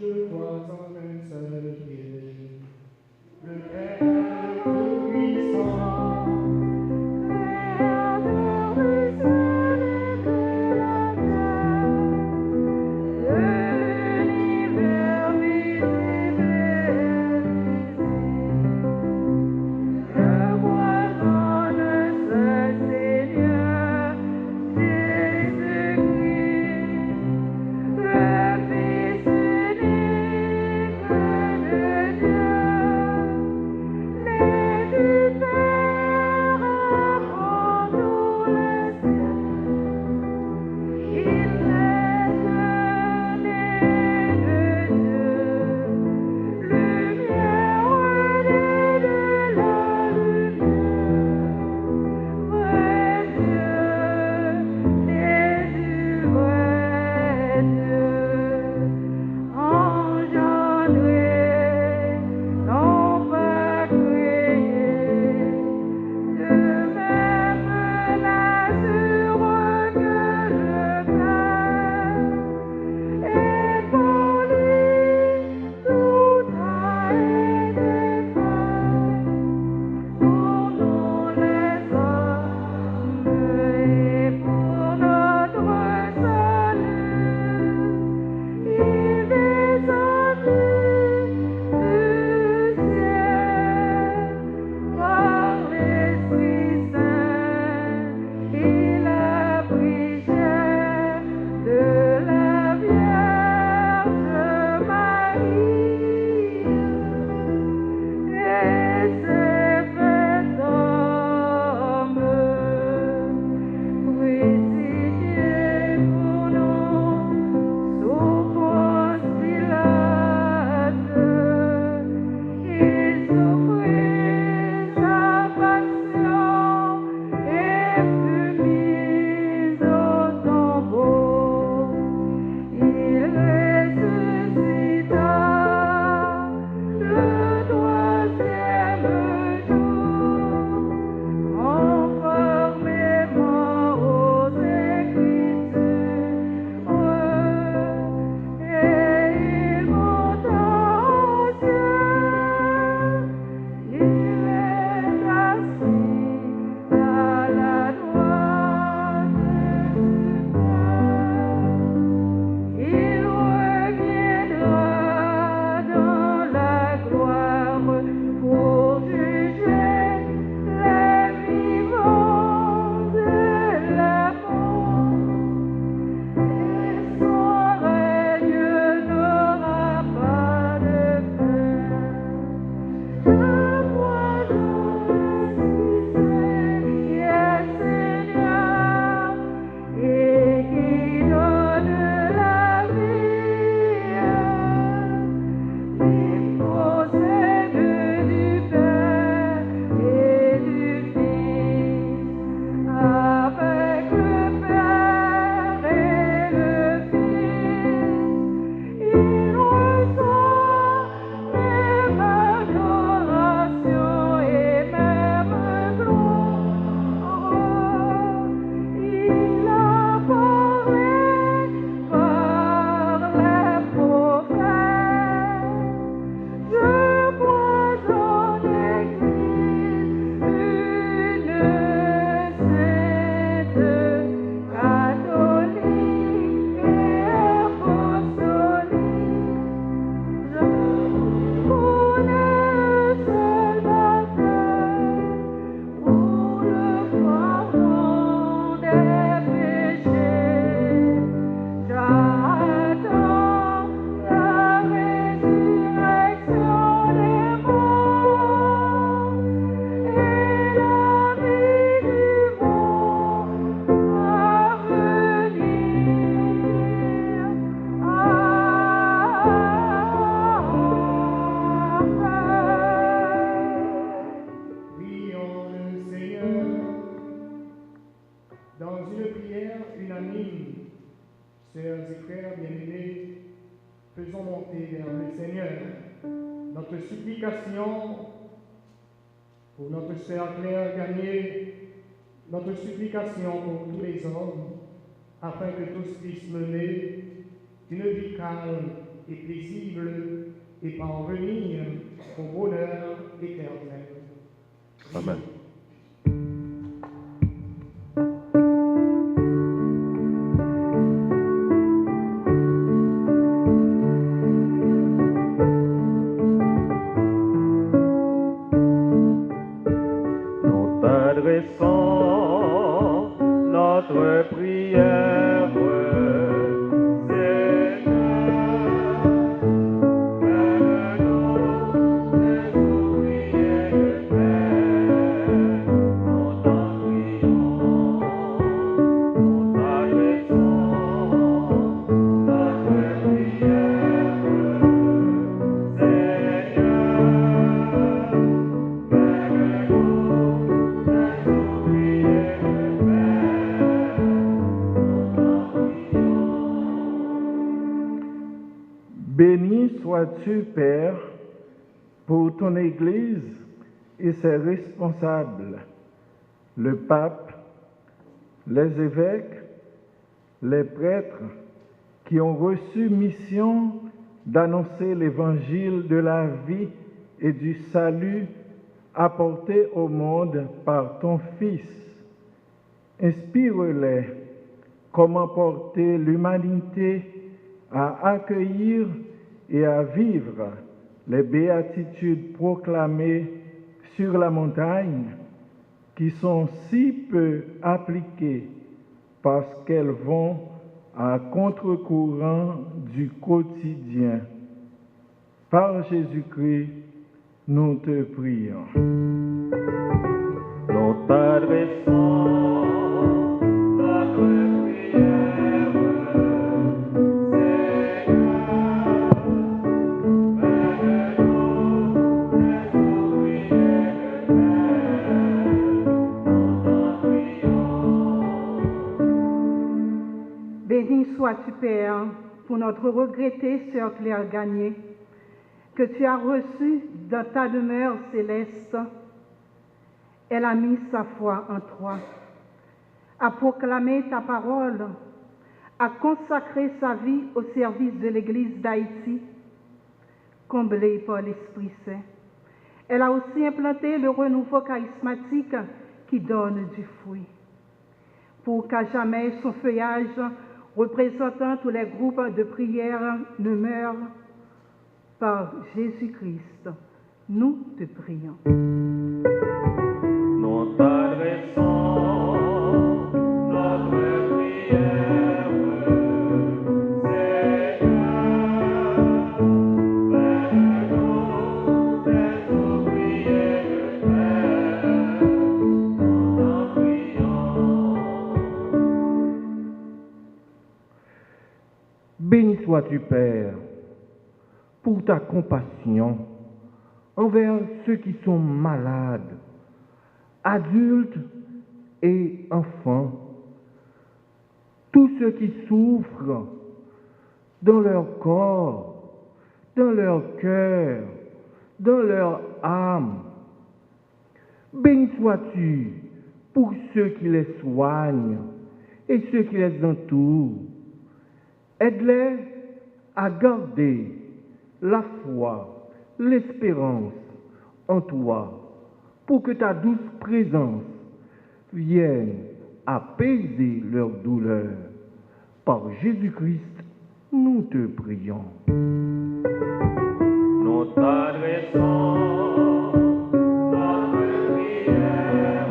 Je crois en un seul Dieu, le Père Tout-Puissant, Créateur du ciel et de la terre, de l'univers visible et invisible. Je crois en un seul Seigneur, Jésus-Christ, le Fils unique de Dieu, né du Père avant tous les siècles. Il est né de Dieu, lumière née de la lumière, vrai Dieu, né du vrai Dieu, engendré, non pas créé, de même nature que le Père, et pour lui tout a été fait, pour nous les hommes et pour notre salut. Il descendit du ciel par l'Esprit Saint. Il a pris chair de la Vierge Marie et s'est fait homme, crucifié pour nous sous Ponce Pilate. Il souffrit sa passion et fut mis au tombeau. Il ressuscita le troisième jour, conformément aux Écritures, et il monta au ciel. Il est assis à la droite du Père. Il reviendra dans la gloire pour juger les vivants et les morts, et son règne n'aura pas de fin. Je crois en Jésus qui est Seigneur et qui donne la vie, qui procède du Père et du Fils, avec le Père et le Fils. Il reçoit même adoration et même gloire. Il a parlé par les prophètes. Je crois en l'Église, une sainte, catholique et apostolique. Je connais un seul baptême pour le pardon des péchés. J'attends la résurrection des morts et la vie du monde à venir. prions le Seigneur. Dans une prière unanime, sœurs et frères bien-aimés, faisons monter vers le Seigneur notre supplication pour notre sœur Claire Gagné, notre supplication pour tous les hommes, afin que tous puissent mener une vie calme et paisible et parvenir au bonheur éternel. Amen. Nous t'adressons notre prière, Béni sois-tu, Père, pour ton Église et ses responsables, le pape, les évêques, les prêtres qui ont reçu mission d'annoncer l'évangile de la vie et du salut apporté au monde par ton Fils. Inspire-les comment porter l'humanité à accueillir et à vivre les béatitudes proclamées sur la montagne, qui sont si peu appliquées parce qu'elles vont à contre-courant du quotidien. Par Jésus-Christ, nous te prions. Nous t'adressons notre prière, Béni sois-tu, Père, pour notre regrettée sœur Claire Gagné, que tu as reçue dans ta demeure céleste. Elle a mis sa foi en toi, a proclamé ta parole, a consacré sa vie au service de l'Église d'Haïti, comblée par l'Esprit Saint. Elle a aussi implanté le renouveau charismatique qui donne du fruit, pour qu'à jamais son feuillage représentant tous les groupes de prière ne meure. Par Jésus-Christ, nous te prions. nous t'adressons notre prière, Seigneur, fais-nous tes ouvriers de paix, nous t'en prions. Béni sois-tu, Père, pour ta compassion envers ceux qui sont malades, adultes et enfants, tous ceux qui souffrent dans leur corps, dans leur cœur, dans leur âme. Béni sois-tu pour ceux qui les soignent et ceux qui les entourent. Aide-les à garder la foi, l'espérance en toi, pour que ta douce présence vienne apaiser leur douleur. Par Jésus-Christ, nous te prions. Nous t'adressons notre prière,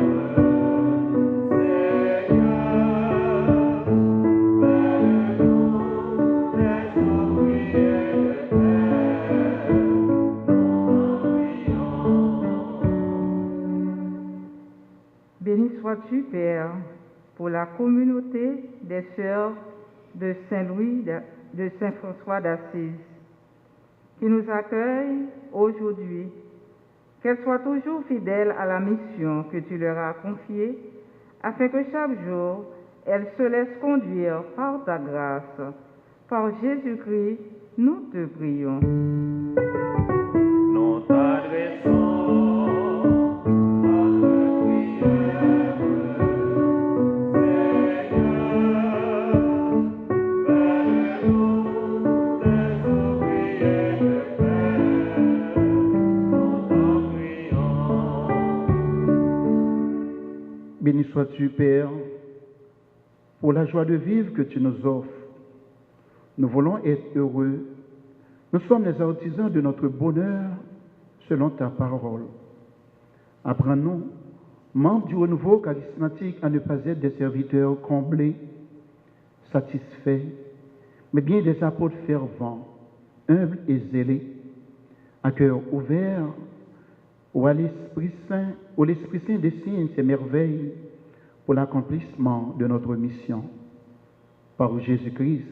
Seigneur, fais-nous tes ouvriers de paix, nous t'en prions. Béni sois-tu, Père, pour la communauté des sœurs de Saint-Louis, de Saint-François d'Assise, qui nous accueille aujourd'hui, qu'elles soient toujours fidèles à la mission que tu leur as confiée, afin que chaque jour, elles se laissent conduire par ta grâce. Par Jésus-Christ, nous te prions. Nous t'adressons notre prière, Seigneur, fais-nous tes ouvriers sois-tu, Père, pour la joie de vivre que tu nous offres. Nous voulons être heureux. Nous sommes les artisans de notre bonheur selon ta parole. Apprends-nous, membres du renouveau charismatique, à ne pas être des serviteurs comblés, satisfaits, mais bien des apôtres fervents, humbles et zélés, à cœur ouvert, où l'Esprit Saint dessine ses merveilles pour l'accomplissement de notre mission. Par Jésus-Christ,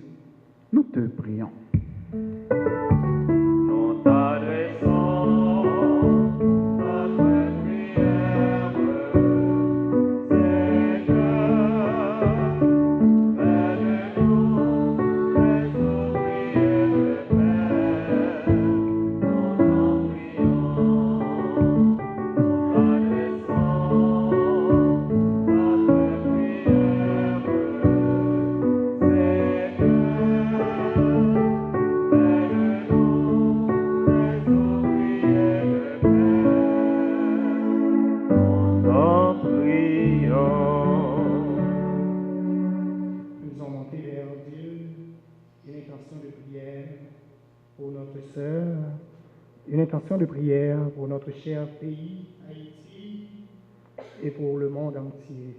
nous te prions. Nous t'adressons notre prière, Seigneur, aide-nous les ouvriers de paix. Nous t'en prions, nous t'adressons notre prière, Nous avons monté vers Dieu une intention de prière pour notre sœur, une intention de prière pour notre cher pays, Haïti, et pour le monde entier.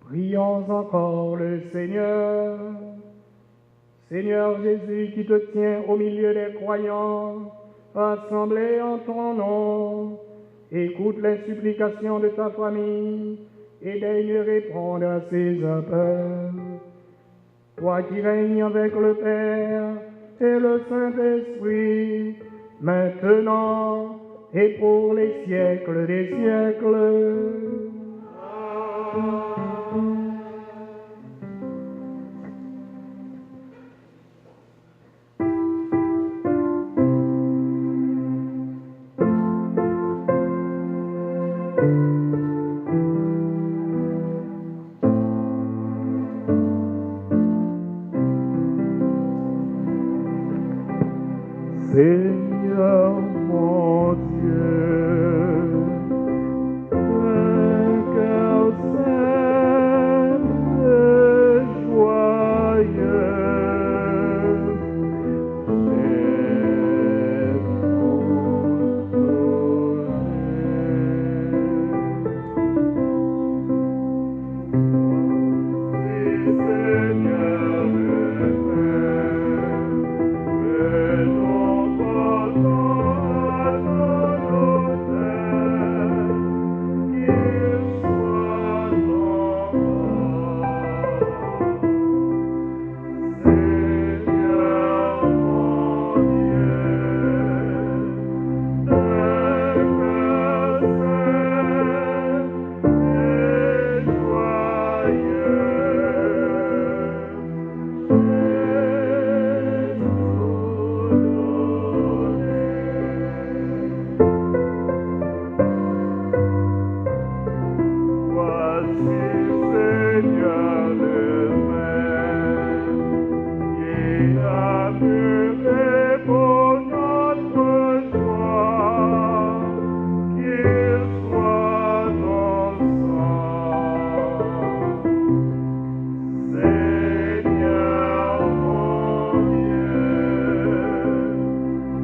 Prions encore le Seigneur. Seigneur Jésus, qui te tiens au milieu des croyants, rassemblés en ton nom, écoute les supplications de ta famille et daigne répondre à ses appels. Toi qui règnes avec le Père et le Saint-Esprit, maintenant et pour les siècles des siècles. Seigneur mon Dieu, un cœur saint et joyeux, c'est pour Seigneur le Père, que ton pardon à ton autel, qu'il soit ton Seigneur mon Dieu, d'un cœur saint et joyeux. Voici, Seigneur le Maire, qui a muré pour notre joie, qu'il soit ton sang. Seigneur mon Dieu,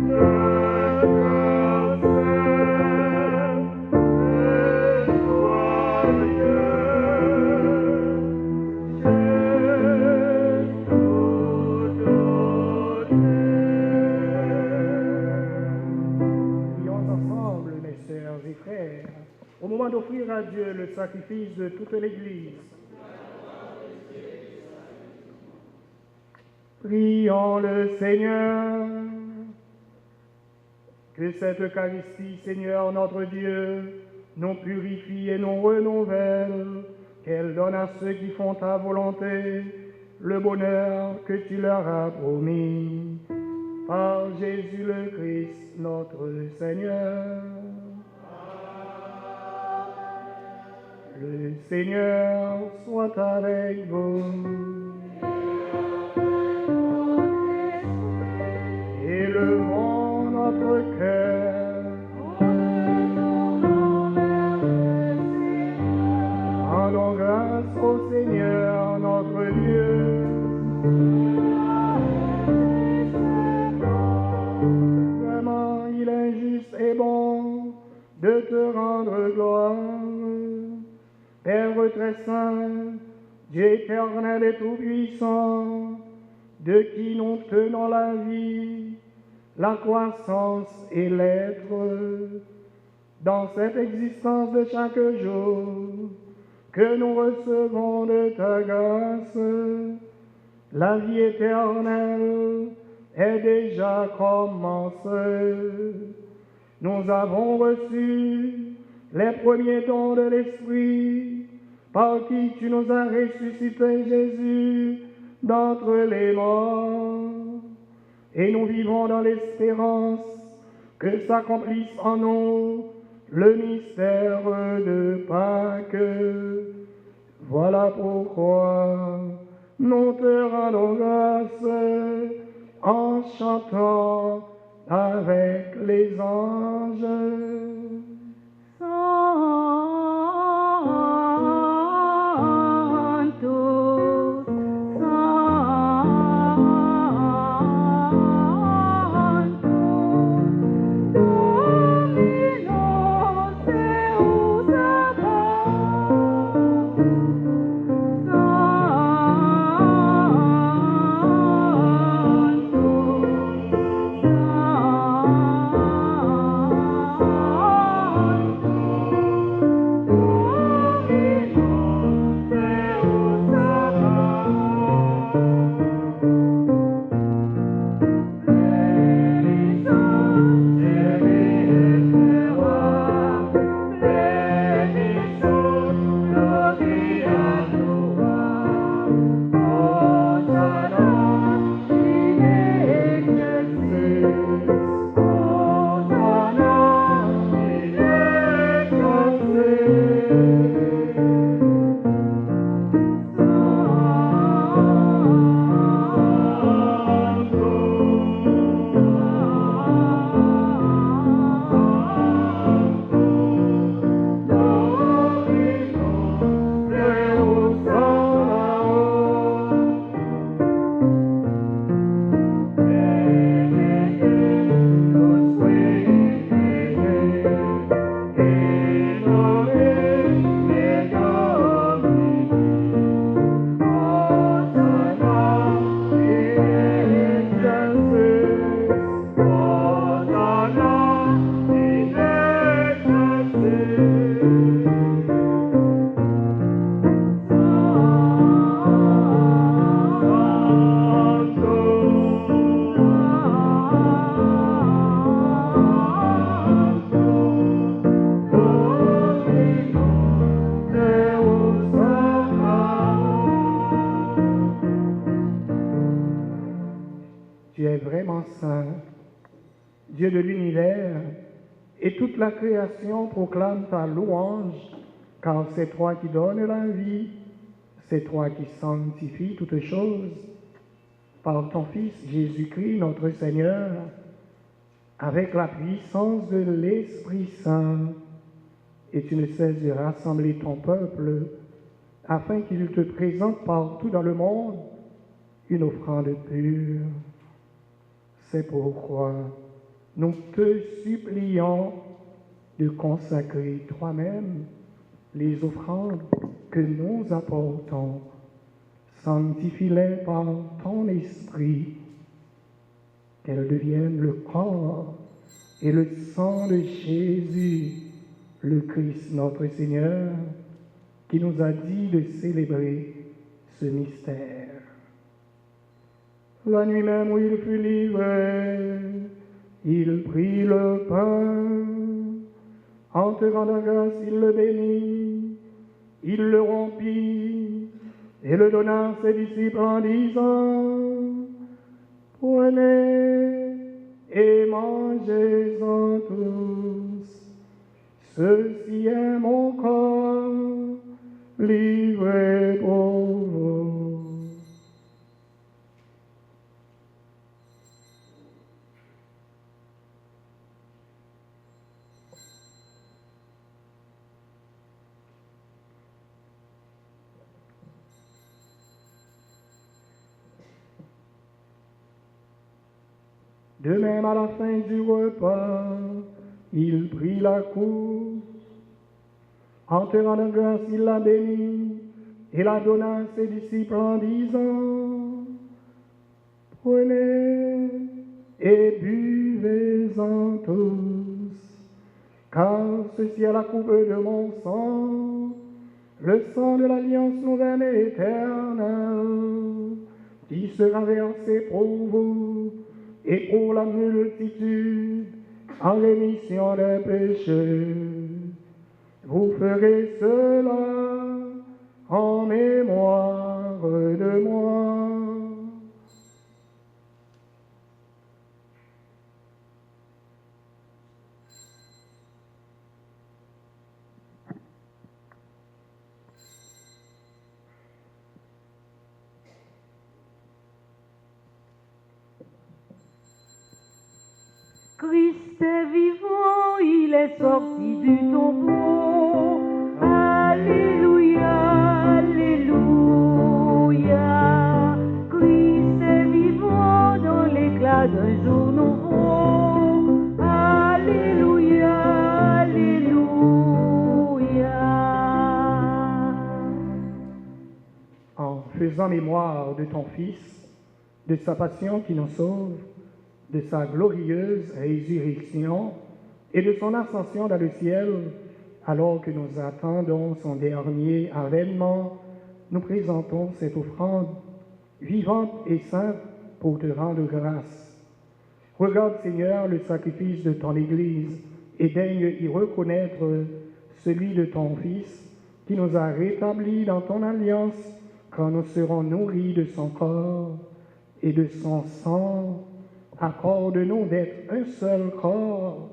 d'un cœur saint et joyeux, j'ai tout donné. Prions ensemble, mes sœurs et frères, au moment d'offrir à Dieu le sacrifice de toute l'Église. Prions le Seigneur. Que cette Eucharistie, Seigneur notre Dieu, nous purifie et nous renouvelle, qu'elle donne à ceux qui font ta volonté le bonheur que tu leur as promis. Par Jésus le Christ, notre Seigneur. Le Seigneur soit avec vous. notre cœur. Rendons grâce au Seigneur notre Dieu. Vraiment, il est juste et bon de te rendre gloire. Père très saint, Dieu éternel et tout-puissant, de qui nous tenons la vie, la croissance et l'être, dans cette existence de chaque jour, que nous recevons de ta grâce, la vie éternelle est déjà commencée. Nous avons reçu les premiers dons de l'Esprit, par qui tu nous as ressuscité, Jésus, d'entre les morts. Et nous vivons dans l'espérance que s'accomplisse en nous le mystère de Pâques. Voilà pourquoi nous te rendons grâce en chantant avec les anges. Tu es vraiment saint, Dieu de l'univers, et toute la création proclame ta louange, car c'est toi qui donnes la vie, c'est toi qui sanctifies toutes choses, par ton Fils Jésus-Christ notre Seigneur, avec la puissance de l'Esprit Saint, et tu ne cesses de rassembler ton peuple, afin qu'il te présente partout dans le monde une offrande pure. C'est pourquoi nous te supplions de consacrer toi-même les offrandes que nous apportons. Sanctifie-les par ton esprit, qu'elles deviennent le corps et le sang de Jésus, le Christ notre Seigneur, qui nous a dit de célébrer ce mystère. La nuit même où il fut livré, il prit le pain. En te rendant grâce, il le bénit, il le rompit et le donna à ses disciples en disant: Prenez et mangez-en tous. Ceci est mon corps livré pour vous. De même, à la fin du repas, il prit la coupe. En te rendant grâce, il la bénit et la donna à ses disciples en disant, prenez et buvez-en tous, car ceci est la coupe de mon sang, le sang de l'alliance nouvelle et éternelle, qui sera versé pour vous et pour la multitude en rémission des péchés. Vous ferez cela en mémoire de moi. Christ est vivant, il est sorti du tombeau. Alléluia, Alléluia. Christ est vivant dans l'éclat d'un jour nouveau. Alléluia, Alléluia. En faisant mémoire de ton Fils, de sa passion qui nous sauve, de sa glorieuse résurrection et de son ascension dans le ciel, alors que nous attendons son dernier avènement, nous présentons cette offrande vivante et sainte pour te rendre grâce. Regarde, Seigneur, le sacrifice de ton Église et daigne y reconnaître celui de ton Fils qui nous a rétablis dans ton alliance quand nous serons nourris de son corps et de son sang. Accorde-nous d'être un seul corps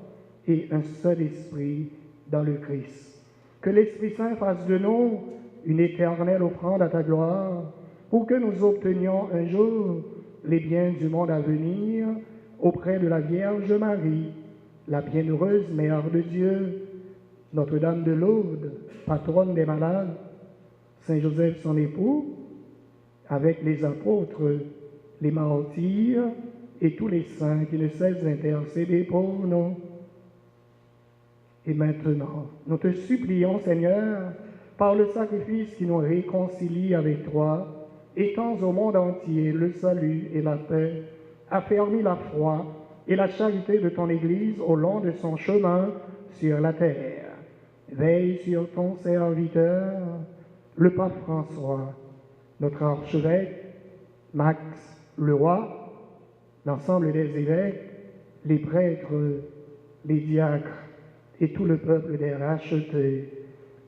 et un seul esprit dans le Christ. Que l'Esprit Saint fasse de nous une éternelle offrande à ta gloire, pour que nous obtenions un jour les biens du monde à venir auprès de la Vierge Marie, la bienheureuse Mère de Dieu, Notre-Dame de Lourdes, patronne des malades, Saint Joseph son époux, avec les apôtres, les martyrs, et tous les saints qui ne cessent d'intercéder pour nous. Et maintenant, nous te supplions, Seigneur, par le sacrifice qui nous réconcilie avec toi, étends au monde entier le salut et la paix, affermis la foi et la charité de ton Église au long de son chemin sur la terre. Veille sur ton serviteur, le pape François, notre archevêque, Max le roi, l'ensemble des évêques, les prêtres, les diacres et tout le peuple des rachetés.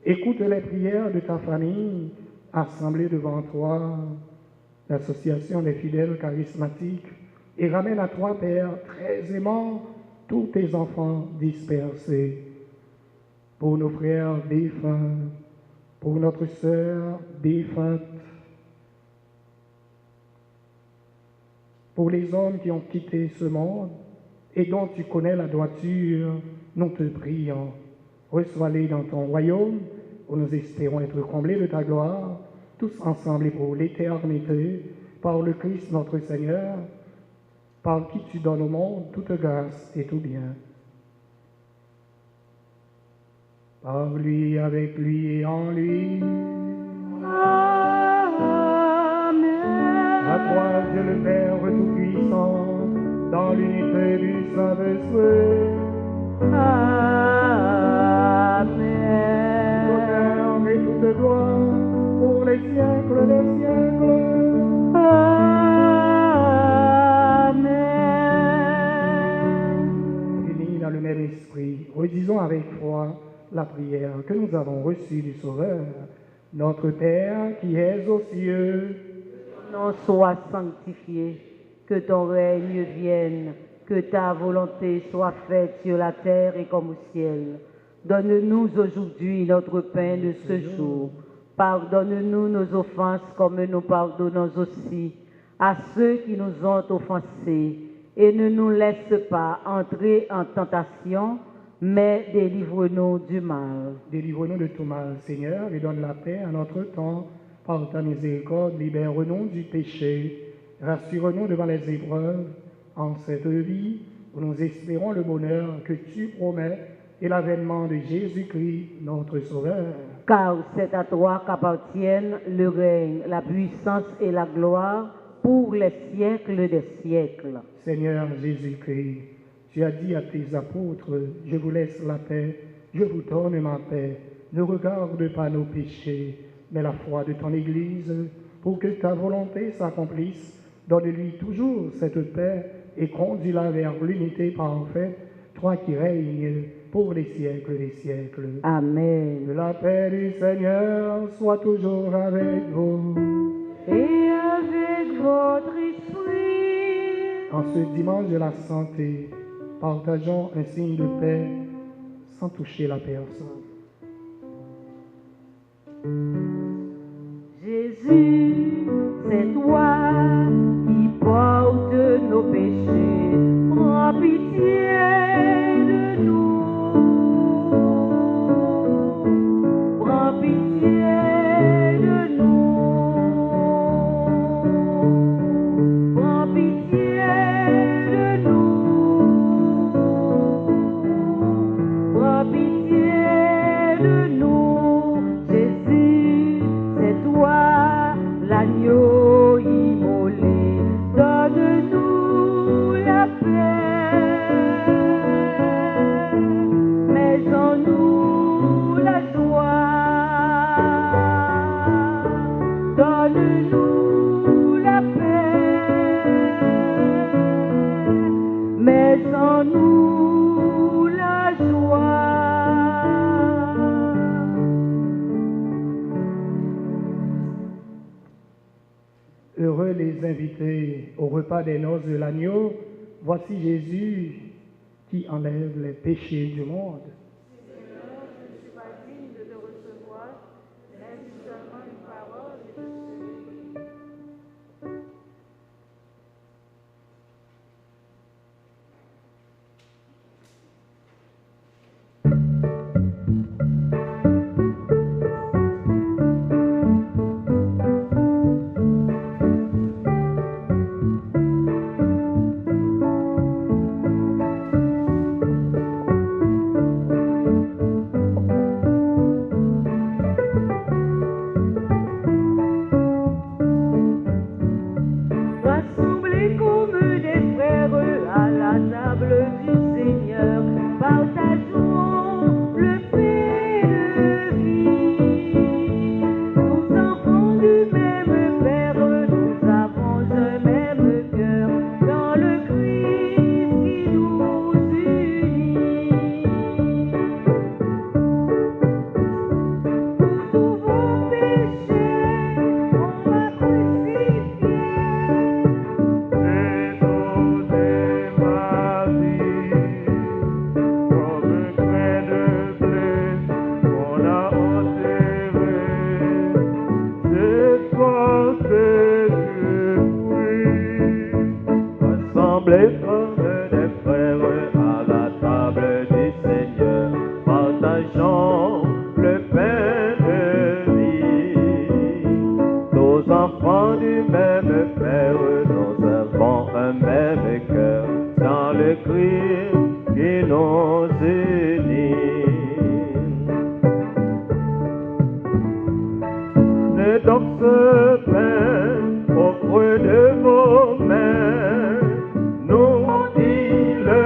Écoute les prières de ta famille assemblée devant toi, l'association des fidèles charismatiques, et ramène à toi, Père, très aimant, tous tes enfants dispersés. Pour nos frères défunts, pour notre sœur défunte, pour les hommes qui ont quitté ce monde et dont tu connais la droiture, nous te prions. Reçois-les dans ton royaume, où nous espérons être comblés de ta gloire, tous ensemble et pour l'éternité, par le Christ notre Seigneur, par qui tu donnes au monde toute grâce et tout bien. Par lui, avec lui et en lui. À toi, Dieu le Père Tout-Puissant, dans l'unité du Saint-Esprit. Amen. L'honneur et toute gloire pour les siècles des siècles. Amen. Unis dans le même esprit, redisons avec foi la prière que nous avons reçue du Sauveur. Notre Père qui es aux cieux, Nom soit sanctifié, que ton règne vienne, que ta volonté soit faite sur la terre et comme au ciel. Donne-nous aujourd'hui notre pain de ce jour. Pardonne-nous nos offenses comme nous pardonnons aussi à ceux qui nous ont offensés. Et ne nous laisse pas entrer en tentation, mais délivre-nous du mal. Délivre-nous de tout mal, Seigneur, et donne la paix à notre temps. Par ta miséricorde, libère-nous du péché, rassure-nous devant les épreuves, en cette vie où nous espérons le bonheur que tu promets et l'avènement de Jésus-Christ, notre Sauveur. Car c'est à toi qu'appartiennent le règne, la puissance et la gloire pour les siècles des siècles. Seigneur Jésus-Christ, tu as dit à tes apôtres, je vous laisse la paix, je vous donne ma paix. Ne regarde pas nos péchés, mais la foi de ton Église, pour que ta volonté s'accomplisse. Donne-lui toujours cette paix et conduis-la vers l'unité parfaite, toi qui règnes pour les siècles des siècles. Amen. Que la paix du Seigneur soit toujours avec vous. Et avec votre esprit. En ce dimanche de la santé, partageons un signe de paix sans toucher la personne. Jésus, c'est toi qui portes nos péchés. Prends pitié de nous. Prends pitié de nous. Prends pitié de nous. Prends pitié de nous. Jésus, c'est toi l'agneau immolé. Donne-nous la paix, mets en nous la joie. Donne-nous la paix, mets en nous la joie. Heureux les invités au repas des noces de l'agneau. Voici Jésus qui enlève les péchés du monde. Seigneur, je ne suis pas digne de te recevoir, mais dis seulement une parole et je serai guéri. Rassemblés comme des frères à la table du Seigneur, partageons le pain de vie. Nous enfants du même Père, nous avons un même cœur dans le Christ qui nous unit. Pour tous vos péchés, on va crucifier. Assemblés comme des frères à la table du Seigneur, partageons le pain de vie. Nos enfants du même Père, nous avons un même cœur dans le Christ qui nous unit. Prenez donc ce pain au creux de vos mains, nous dit le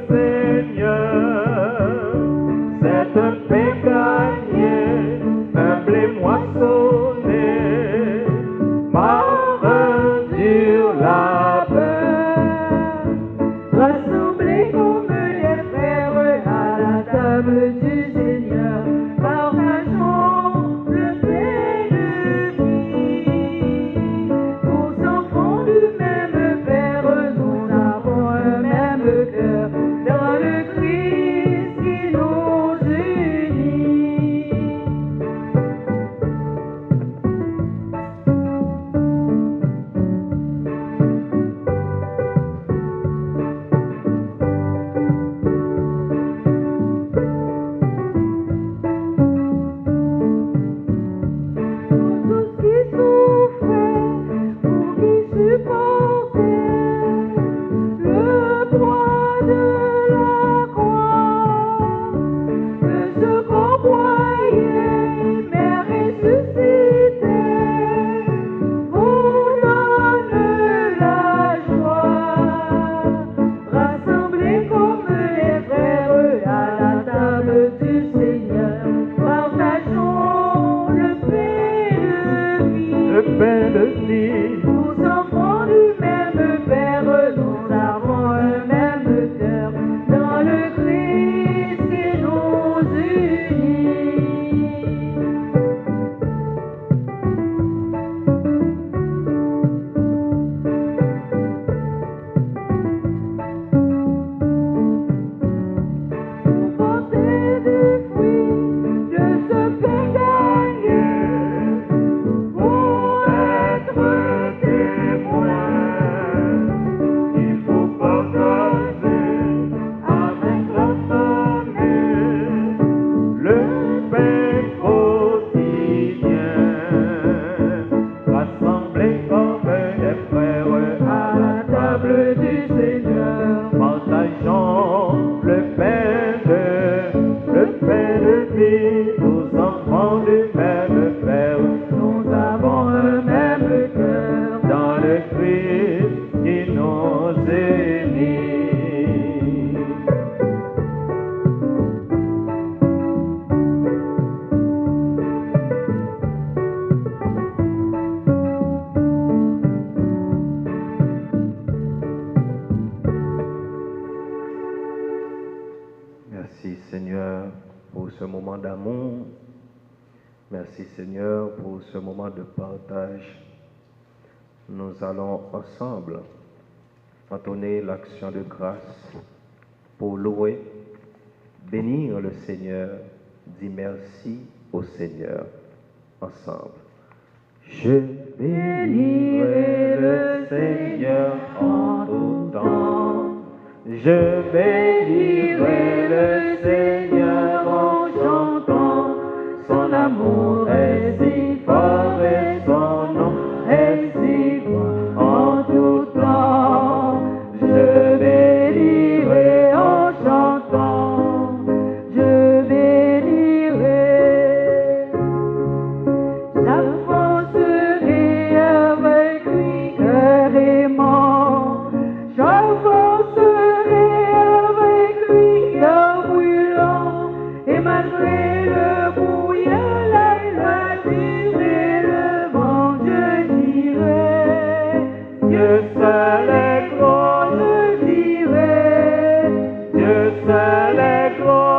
Seigneur. C'est un pain gagné, un blé moissonné, par un dur labeur. Rassemblés comme des frères à la table du Seigneur, partageons le pain de vie. Nous enfants du même Père, nous avons un même cœur dans le Christ qui nous unit. table du Seigneur, partageons le pain de vie. Le pain de vie. Nous enfants du même Père, nous avons un même cœur. Dans le Christ qui nous unit. Portez du fruit de ce pain gagné pour être témoin. Il faut partager avec la famille le pain quotidien. Rassemblés comme des frères À la table du Seigneur, partageons le pain de vie, nous enfants du même Père, nous avons un même cœur. dans le Christ qui nous unit. Merci Seigneur pour ce moment d'amour. Merci Seigneur pour ce moment de partage. Nous allons ensemble entonner l'action de grâce pour louer, bénir le Seigneur, dire merci au Seigneur ensemble. Je bénirai le Seigneur en tout temps. Je bénirai le Seigneur en chantant. Son amour est si fort et son nom est si grand en tout temps. Je bénirai en chantant. Je bénirai. J'avancerai avec lui carrément. J'avancerai avec lui cœur brûlant. Et malgré le brouillard, la nuit et le vent, je dirai Dieu seul est grand, je dirai Dieu seul est grand.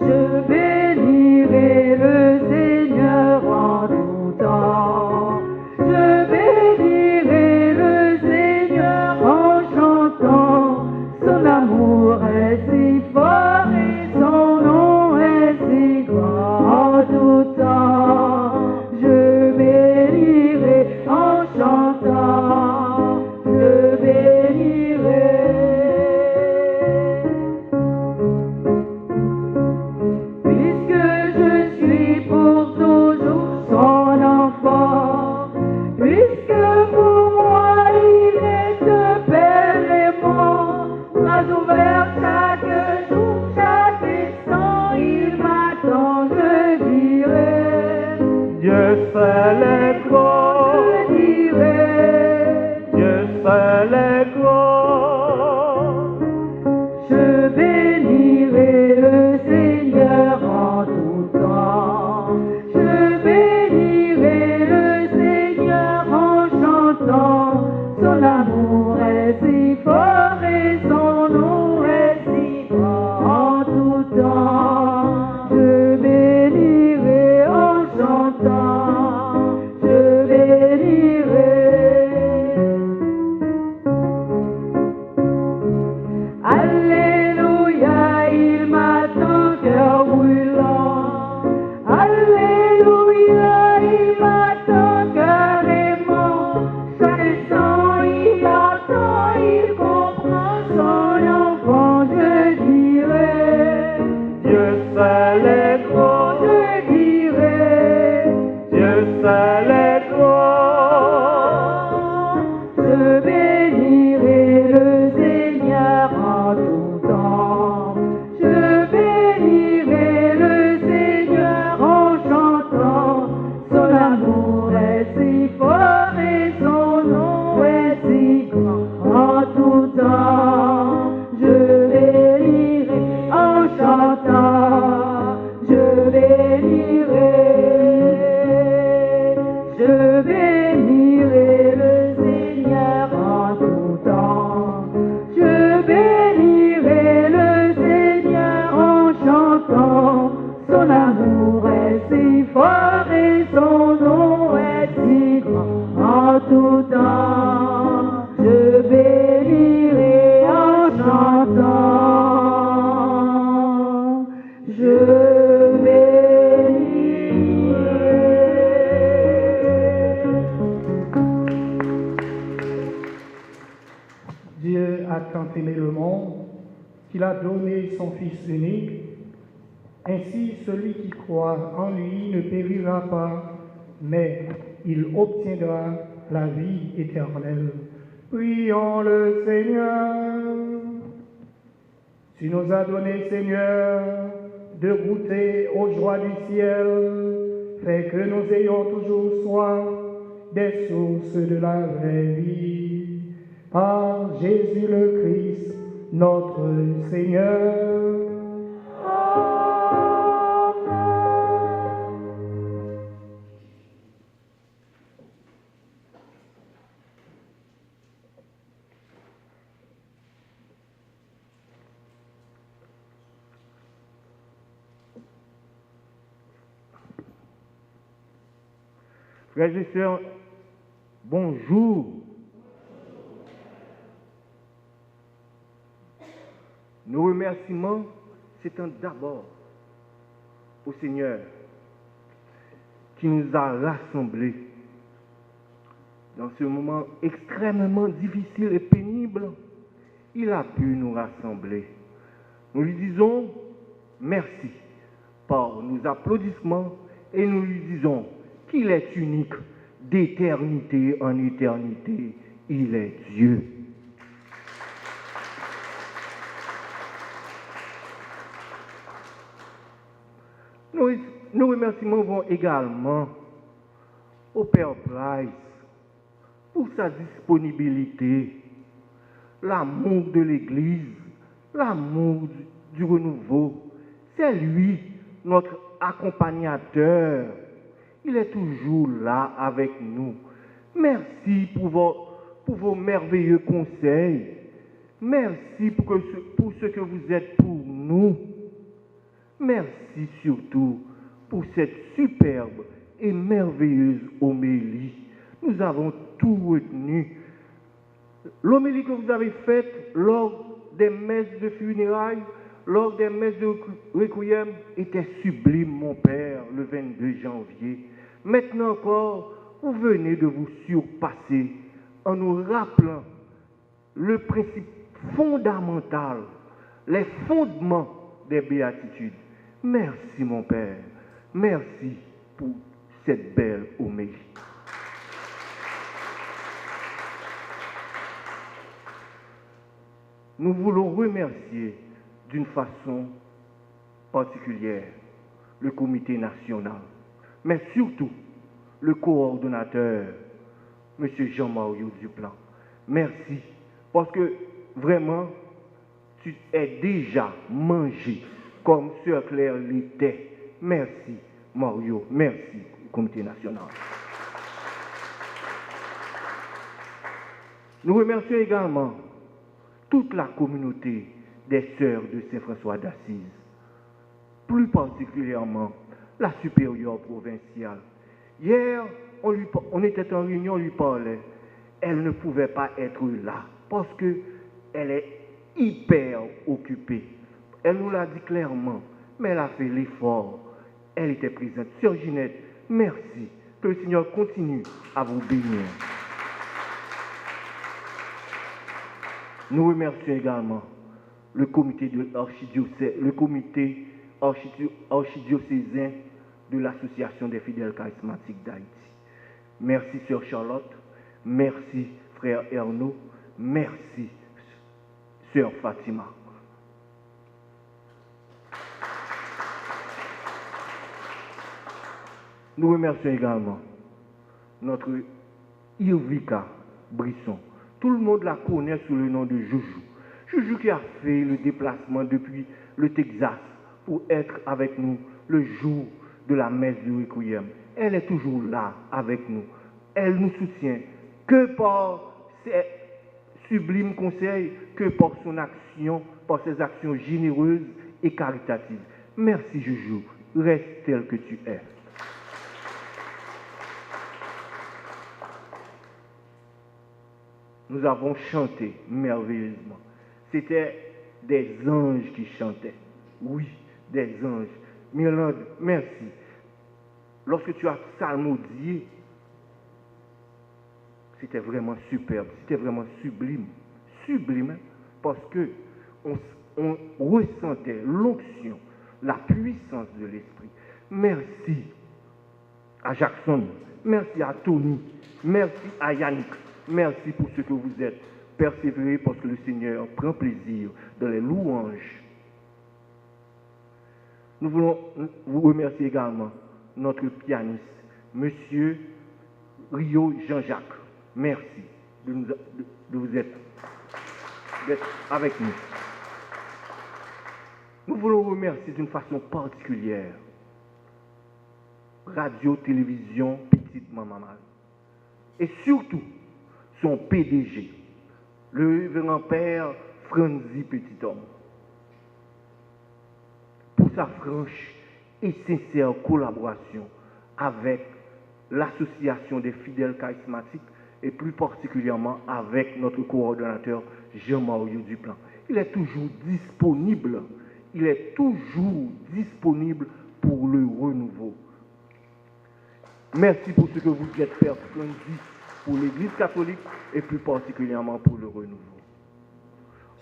Je bénirai le Seigneur en tout temps. Je bénirai le Seigneur en chantant. Son amour est si fort et son son Fils unique. Ainsi, celui qui croit en lui ne périra pas, mais il obtiendra la vie éternelle. Prions le Seigneur. Tu nous as donné, Seigneur, de goûter aux joies du ciel. Fais que nous ayons toujours soif des sources de la vraie vie. Par Jésus le Christ, notre Seigneur. Frères et sœurs, bonjour. Nos remerciements s'étendent d'abord au Seigneur qui nous a rassemblés dans ce moment extrêmement difficile et pénible. Il a pu nous rassembler. Nous lui disons merci par nos applaudissements et nous lui disons qu'il est unique d'éternité en éternité. Il est Dieu. Nos remerciements vont également au Père Price pour sa disponibilité, l'amour de l'Église, l'amour du renouveau. C'est lui, notre accompagnateur. Il est toujours là avec nous. Merci pour vos merveilleux conseils. Merci pour ce que vous êtes pour nous. Merci surtout pour cette superbe et merveilleuse homélie. Nous avons tout retenu. L'homélie que vous avez faite lors des messes de funérailles, lors des messes de requiem, était sublime, mon Père, le 22 janvier. Maintenant encore, vous venez de vous surpasser en nous rappelant le principe fondamental, les fondements des béatitudes. Merci, mon Père. Merci pour cette belle homélie. Nous voulons remercier d'une façon particulière le comité national, mais surtout le coordonnateur, M. Jean-Mario Duplan. Merci, parce que vraiment, tu es déjà mangé comme Sœur Claire l'était. Merci, Mario. Merci, comité national. Nous remercions également toute la communauté des sœurs de Saint-François d'Assise, plus particulièrement la supérieure provinciale. Hier, on était en réunion, on lui parlait. Elle ne pouvait pas être là parce qu'elle est hyper occupée. Elle nous l'a dit clairement, mais elle a fait l'effort. Elle était présente. Sœur Ginette, merci. Que le Seigneur continue à vous bénir. Nous remercions également le comité archidiocésain de l'Association des fidèles charismatiques d'Haïti. Merci, Sœur Charlotte. Merci, Frère Ernaud. Merci, Sœur Fatima. Nous remercions également notre Irvika Brisson. Tout le monde la connaît sous le nom de Joujou. Joujou qui a fait le déplacement depuis le Texas pour être avec nous le jour de la messe du Requiem. Elle est toujours là avec nous. Elle nous soutient que par ses sublimes conseils, que par son action, par ses actions généreuses et caritatives. Merci Joujou, reste tel que tu es. Nous avons chanté merveilleusement. C'était des anges qui chantaient. Oui, des anges. Myrlande, merci. Lorsque tu as psalmodié, c'était vraiment superbe, c'était vraiment sublime. Sublime, parce que on ressentait l'onction, la puissance de l'Esprit. Merci à Jackson, merci à Tony, merci à Yannick, merci pour ce que vous êtes. Persévérez parce que le Seigneur prend plaisir dans les louanges. Nous voulons vous remercier également notre pianiste, Monsieur Rio Jean-Jacques. Merci de vous être d'être avec nous. Nous voulons remercier d'une façon particulière Radio, Télévision, Petite Maman et surtout son PDG, le révérend père Franzi Petit-Homme, pour sa franche et sincère collaboration avec l'association des fidèles charismatiques et plus particulièrement avec notre coordonnateur Jean-Mario Duplan. Il est toujours disponible pour le renouveau. Merci pour ce que vous êtes fait pour l'Église catholique et plus particulièrement pour le renouveau.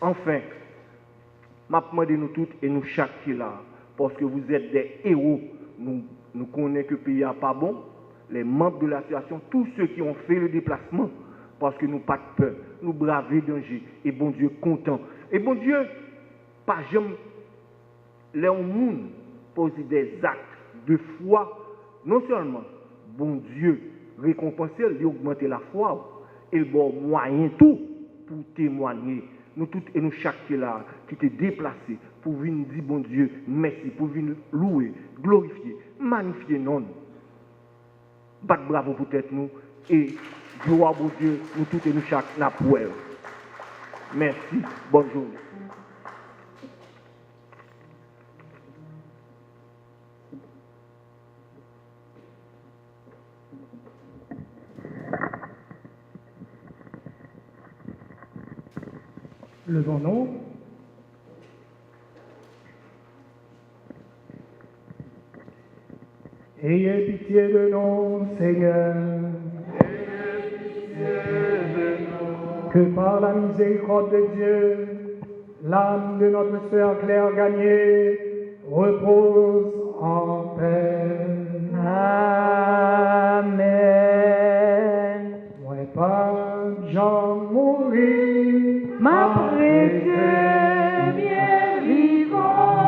Enfin, m'a demandé nous toutes et nous chaque qui est là, parce que vous êtes des héros. Nous connaissons que le pays n'est pas bon. Les membres de l'association, tous ceux qui ont fait le déplacement, parce que nous pas de peur, nous braver danger, et bon Dieu content. Et bon Dieu, pas jamais, les gens poser des actes de foi, non seulement, bon Dieu, récompenser, lui augmenter la foi, et bon moyen tout pour témoigner. Nous toutes et nous chaque qui est là, qui t'est déplacé, pour venir dire bon Dieu, merci, pour venir louer, glorifier, magnifier non. Battre bravo pour tête nous et gloire au Dieu, nous toutes et nous chaque n'a pour elle. Merci, bonne journée. Levons-nous. Ayez pitié de nous, Seigneur. Que par la miséricorde de Dieu, l'âme de notre sœur Claire Gagné repose en paix. Amen. Moi pas Jean mourir, Ma précieux bien vivant,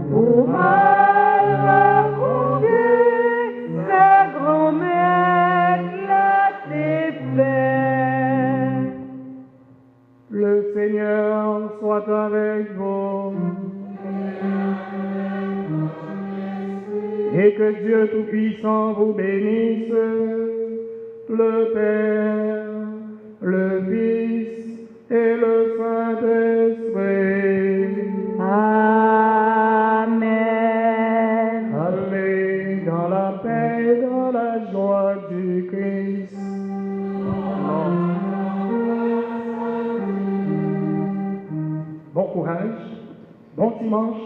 pour ma conduire, sa grand-mère l'a fait. le Seigneur soit avec vous. Et que Dieu Tout-Puissant vous bénisse, le Père, le Fils et le Saint-Esprit. Amen. Allez dans la paix et dans la joie du Christ. Bon courage, bon dimanche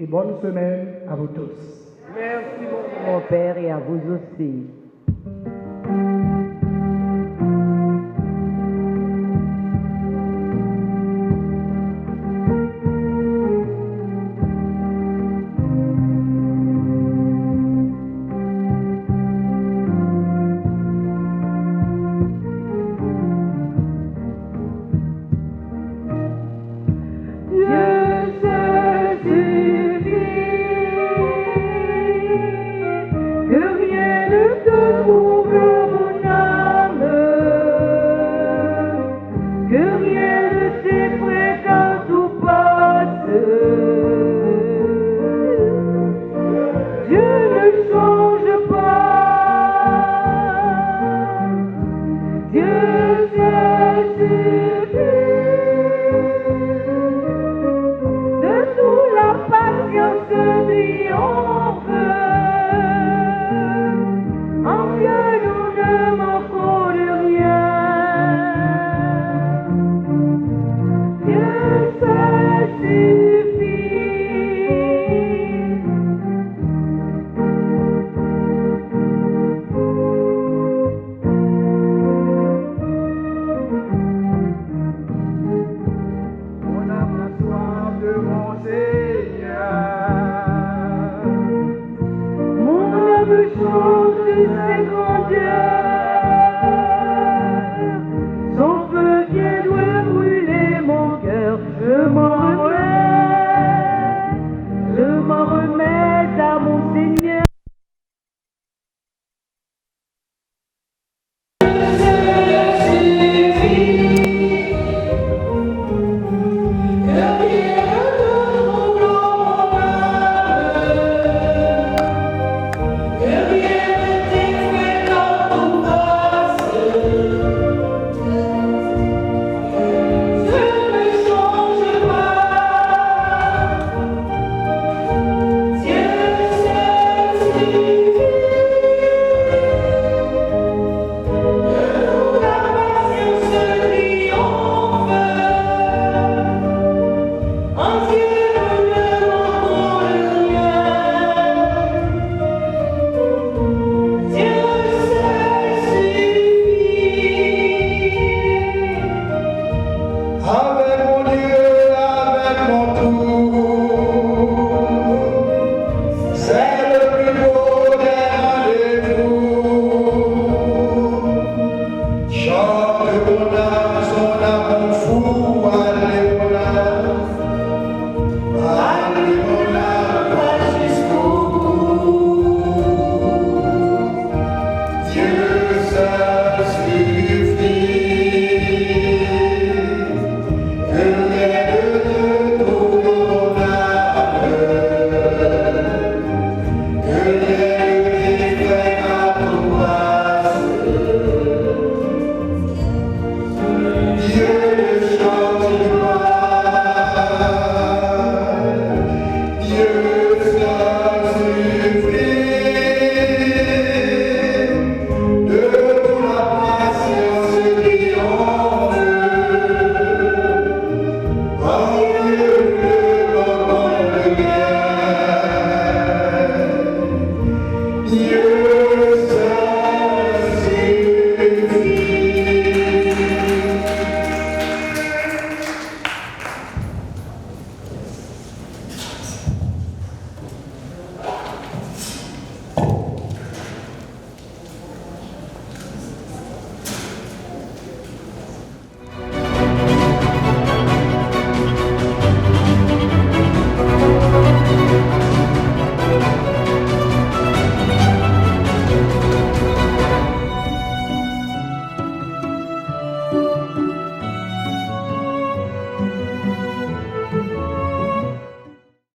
et bonne semaine à vous tous. Merci beaucoup. Mon Père et à vous aussi.